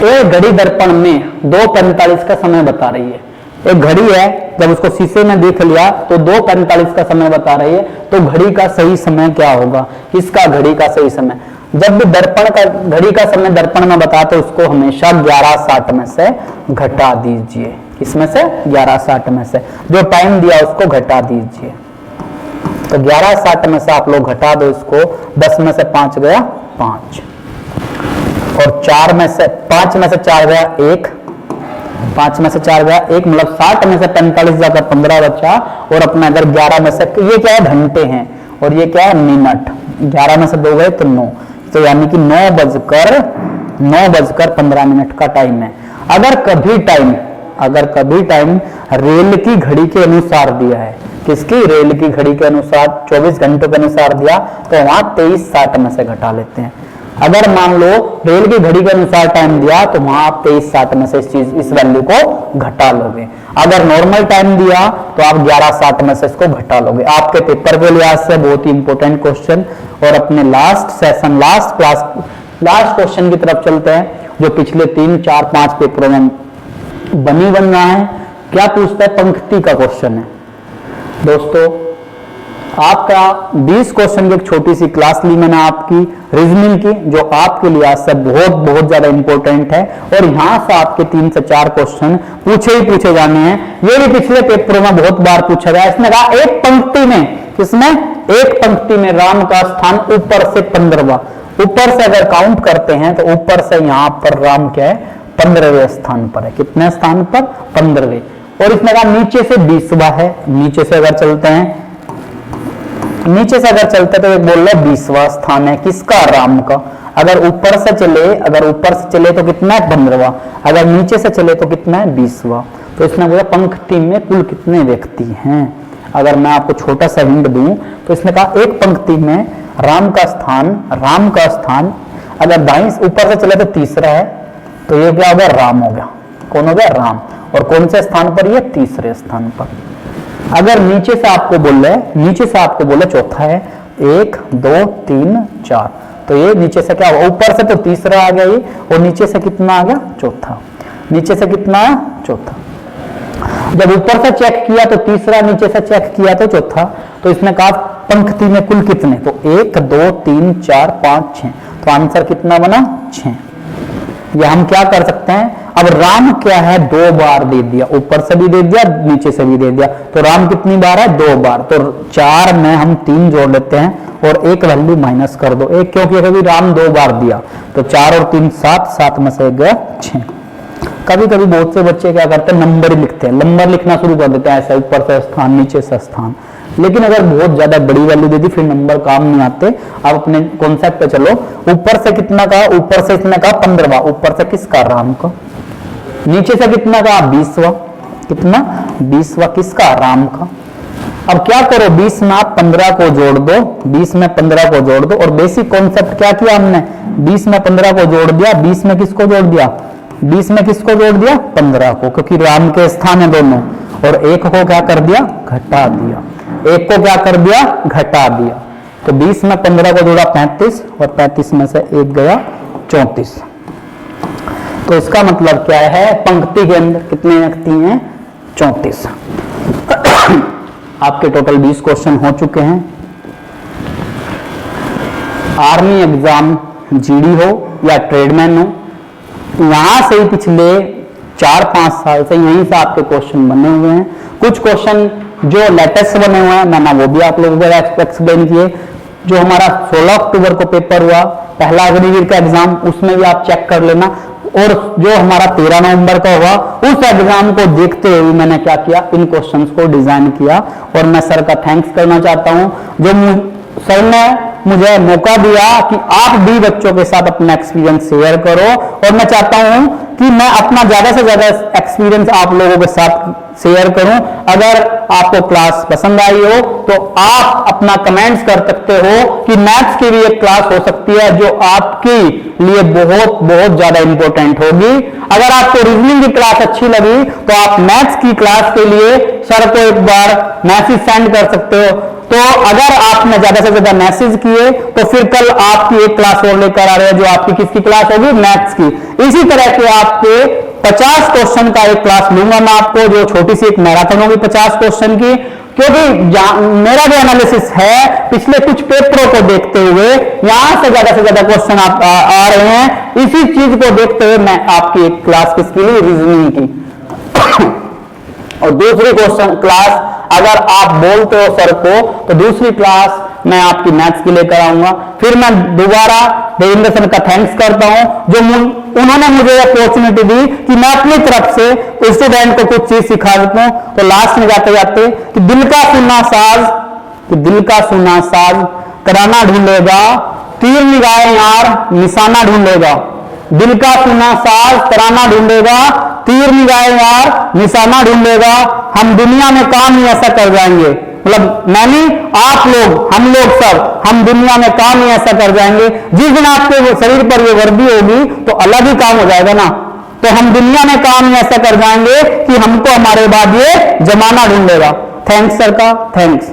एक घड़ी दर्पण में 2:45 का समय बता रही है। एक घड़ी है, जब उसको शीशे में देख लिया तो 2:45 का समय बता रही है। तो घड़ी का सही समय क्या होगा? इसका घड़ी का सही समय, जब भी दर्पण का घड़ी का समय दर्पण में बताते उसको हमेशा 11:60 में से घटा दीजिए। इसमें से 11:60 में से जो टाइम दिया उसको घटा दीजिए। तो 11:60 में से आप लोग घटा दो इसको, 10 में से 5 गया 5, और 4 में से 5 में से 4 गया 1, 5 में से 4 गया 1, मतलब 60 में से 45 जाकर 15 बचा। और अपना अगर 11 में से, ये क्या है? घंटे हैं, और ये क्या है? मिनट। 11 में से 2 गए तो 9, तो यानी कि 9:15 का टाइम है। अगर कभी टाइम रेल की घड़ी के अनुसार दिया है, किसकी? रेल की घड़ी के अनुसार 24 घंटों के अनुसार दिया, तो वहां 23:60 में से घटा लेते हैं। अगर मान लो रेल की घड़ी के अनुसार टाइम दिया तो वहां आप 23:60 में से इस वैल्यू को घटा लोगे। अगर नॉर्मल टाइम दिया तो आप 11:60 में से इसको घटा लोगे। आपके पेपर के लिहाज से बहुत ही इंपॉर्टेंट क्वेश्चन। और अपने last session, last class, last question की तरफ चलते हैं, जो पिछले 3, 4, 5 पेपरों में बनी बन रहा है। क्या पूछता है? पंक्ति का क्वेश्चन है दोस्तों। आपका 20 क्वेश्चन की एक छोटी सी क्लास ली मैंने आपकी रीजनिंग की, जो आपके लिए आज से बहुत बहुत ज्यादा इंपॉर्टेंट है, और यहां से आपके 3 से 4 क्वेश्चन पूछे ही पूछे जाने हैं। ये भी पिछले पेपरों में बहुत बार पूछा गया। इसने कहा एक पंक्ति में, किसमें? एक पंक्ति में राम का स्थान ऊपर से 15वां, ऊपर से अगर काउंट करते हैं तो ऊपर से यहां पर राम क्या है? 15वें स्थान पर है। कितने स्थान पर? 15वें। और इसने कहा नीचे से 20वां है। नीचे से अगर चलते हैं, नीचे से अगर चलते तो एक बोल रहे 20वां स्थान है किसका? राम का। अगर ऊपर से चले, अगर ऊपर से चले तो कितना है? 15वां। अगर नीचे से चले तो कितना है? 20वां। तो इसने बोला पंक्ति में कुल कितने व्यक्ति हैं। अगर मैं आपको छोटा सा हिंट दूं तो इसने कहा एक पंक्ति में राम का स्थान अगर दाईं ऊपर से चले तो तीसरा है, तो ये क्या हो गया? राम हो गया। कौन हो गया? राम। और कौन से स्थान पर? ये तीसरे स्थान पर। अगर नीचे से आपको बोले चौथा है, 1 2 3 4, तो ये नीचे से क्या हुआ? ऊपर से तो तीसरा आ गया ये, और नीचे से कितना आ गया? चौथा। नीचे से कितना है? चौथा। जब ऊपर से चेक किया तो तीसरा, नीचे से चेक किया तो चौथा। तो इसने कहा पंक्ति में कुल कितने? तो 1 2 3 4 5 6, तो आंसर कितना बना? 6। ये हम क्या कर सकते हैं? अब राम क्या है? 2 बार दे दिया, ऊपर से भी दे दिया, नीचे से भी दे दिया, तो राम कितनी बार है? 2 बार। तो 4 में हम 3 जोड़ लेते हैं और एक वैल्यू माइनस कर दो, एक, क्योंकि अभी राम 2 बार दिया, तो 4 और 3 7, 7 में से गया 6। कभी कभी बहुत से बच्चे क्या करते हैं? नंबर लिखते हैं, नंबर लिखना शुरू कर देते हैं ऐसा, ऊपर से स्थान नीचे से स्थान। लेकिन अगर बहुत ज्यादा बड़ी वैल्यू दे दी फिर नंबर काम नहीं आते। आप अपने कॉन्सेप्ट पे चलो। ऊपर से कितना कहा? ऊपर से इसने कहा 15वां। ऊपर से किसका? राम का। नीचे से कितना कहा? 20वां। कितना? 20वां किसका? राम का। अब क्या करो? 20 में आप 15 को जोड़ दो, 20 में 15 को जोड़ दो। और बेसिक कॉन्सेप्ट क्या किया हमने? 20 में 15 को जोड़ दिया। 20 में किसको जोड़ दिया? 20 में किसको जोड़ दिया? 15 को, क्योंकि राम के स्थान है दोनों। और एक को क्या कर दिया? घटा दिया। एक को क्या कर दिया? घटा दिया। तो 20 में 15 को जोड़ा 35, और 35 में से एक गया 34। तो इसका मतलब क्या है? पंक्ति के अंदर कितने व्यक्ति हैं? 34। आपके टोटल 20 क्वेश्चन हो चुके हैं। आर्मी एग्जाम जीडी हो या ट्रेडमैन हो, यहां से ही पिछले 4-5 साल से यहीं से आपके क्वेश्चन बने हुए हैं। कुछ क्वेश्चन जो लेटेस्ट बने हुए हैं मैंने वो भी आप लोगों को एक्सप्लेन किए। जो हमारा 16 अक्टूबर को पेपर हुआ पहला अग्निवीर का एग्जाम, उसमें भी आप चेक कर लेना। और जो हमारा 13 नवंबर का हुआ उस एग्जाम को देखते हुए मैंने क्या किया? इन क्वेश्चंस को डिजाइन किया। और मैं सर का थैंक्स करना चाहता हूं, जो सर ने मुझे मौका दिया कि आप भी बच्चों के साथ अपना एक्सपीरियंस शेयर करो। और मैं चाहता हूं कि मैं अपना ज्यादा से ज्यादा एक्सपीरियंस आप लोगों के साथ शेयर करूं। अगर आपको क्लास पसंद आई हो तो आप अपना कमेंट्स कर सकते हो कि मैथ्स की भी एक क्लास हो सकती है जो आपके लिए बहुत बहुत ज्यादा इंपॉर्टेंट होगी। अगर आपको रीजनिंग की क्लास अच्छी लगी तो आप मैथ्स की क्लास के लिए सर को एक बार मैसेज सेंड कर सकते हो। तो अगर आपने ज्यादा से ज्यादा मैसेज किए तो फिर कल आपकी एक क्लास और लेकर आ रहे हैं, जो आपकी किसकी क्लास होगी? मैथ्स की। इसी तरह के आपके 50 क्वेश्चन का एक क्लास लूंगा मैं आपको, जो छोटी सी एक मैराथन होगी 50 क्वेश्चन की। क्योंकि मेरा जो एनालिसिस है पिछले कुछ पेपरों को देखते हुए यहां से ज्यादा क्वेश्चन आ रहे हैं। इसी चीज को देखते हुए मैं आपकी एक क्लास किसके लिए? रीजनिंग की। और दूसरी क्वेश्चन क्लास अगर आप बोलते हो सर को तो दूसरी क्लास मैं आपकी मैथ्स की लेकर आऊंगा। फिर मैं दोबारा देवेंद्र सर का थैंक्स करता हूं, जो उन्होंने मुझे अपॉर्चुनिटी दी कि मैं अपनी तरफ से स्टूडेंट को कुछ चीज सिखा देता हूं। तो लास्ट में जाते जाते कि दिल का सुना साज तराना ढूंढेगा, तीर निगाहे यार निशाना ढूंढेगा। दिल का सुना साज तराना ढूंढेगा, तीर निगाहे यार निशाना ढूंढेगा। हम दुनिया में काम ही ऐसा कर जाएंगे, मतलब मैंने आप लोग, हम लोग सब, हम दुनिया में काम ही ऐसा कर जाएंगे। जिस दिन आपके शरीर पर ये वर्दी होगी तो अलग ही काम हो जाएगा ना। तो हम दुनिया में काम ही ऐसा कर जाएंगे कि हमको हमारे बाद ये जमाना ढूंढेगा। थैंक्स सर का, थैंक्स।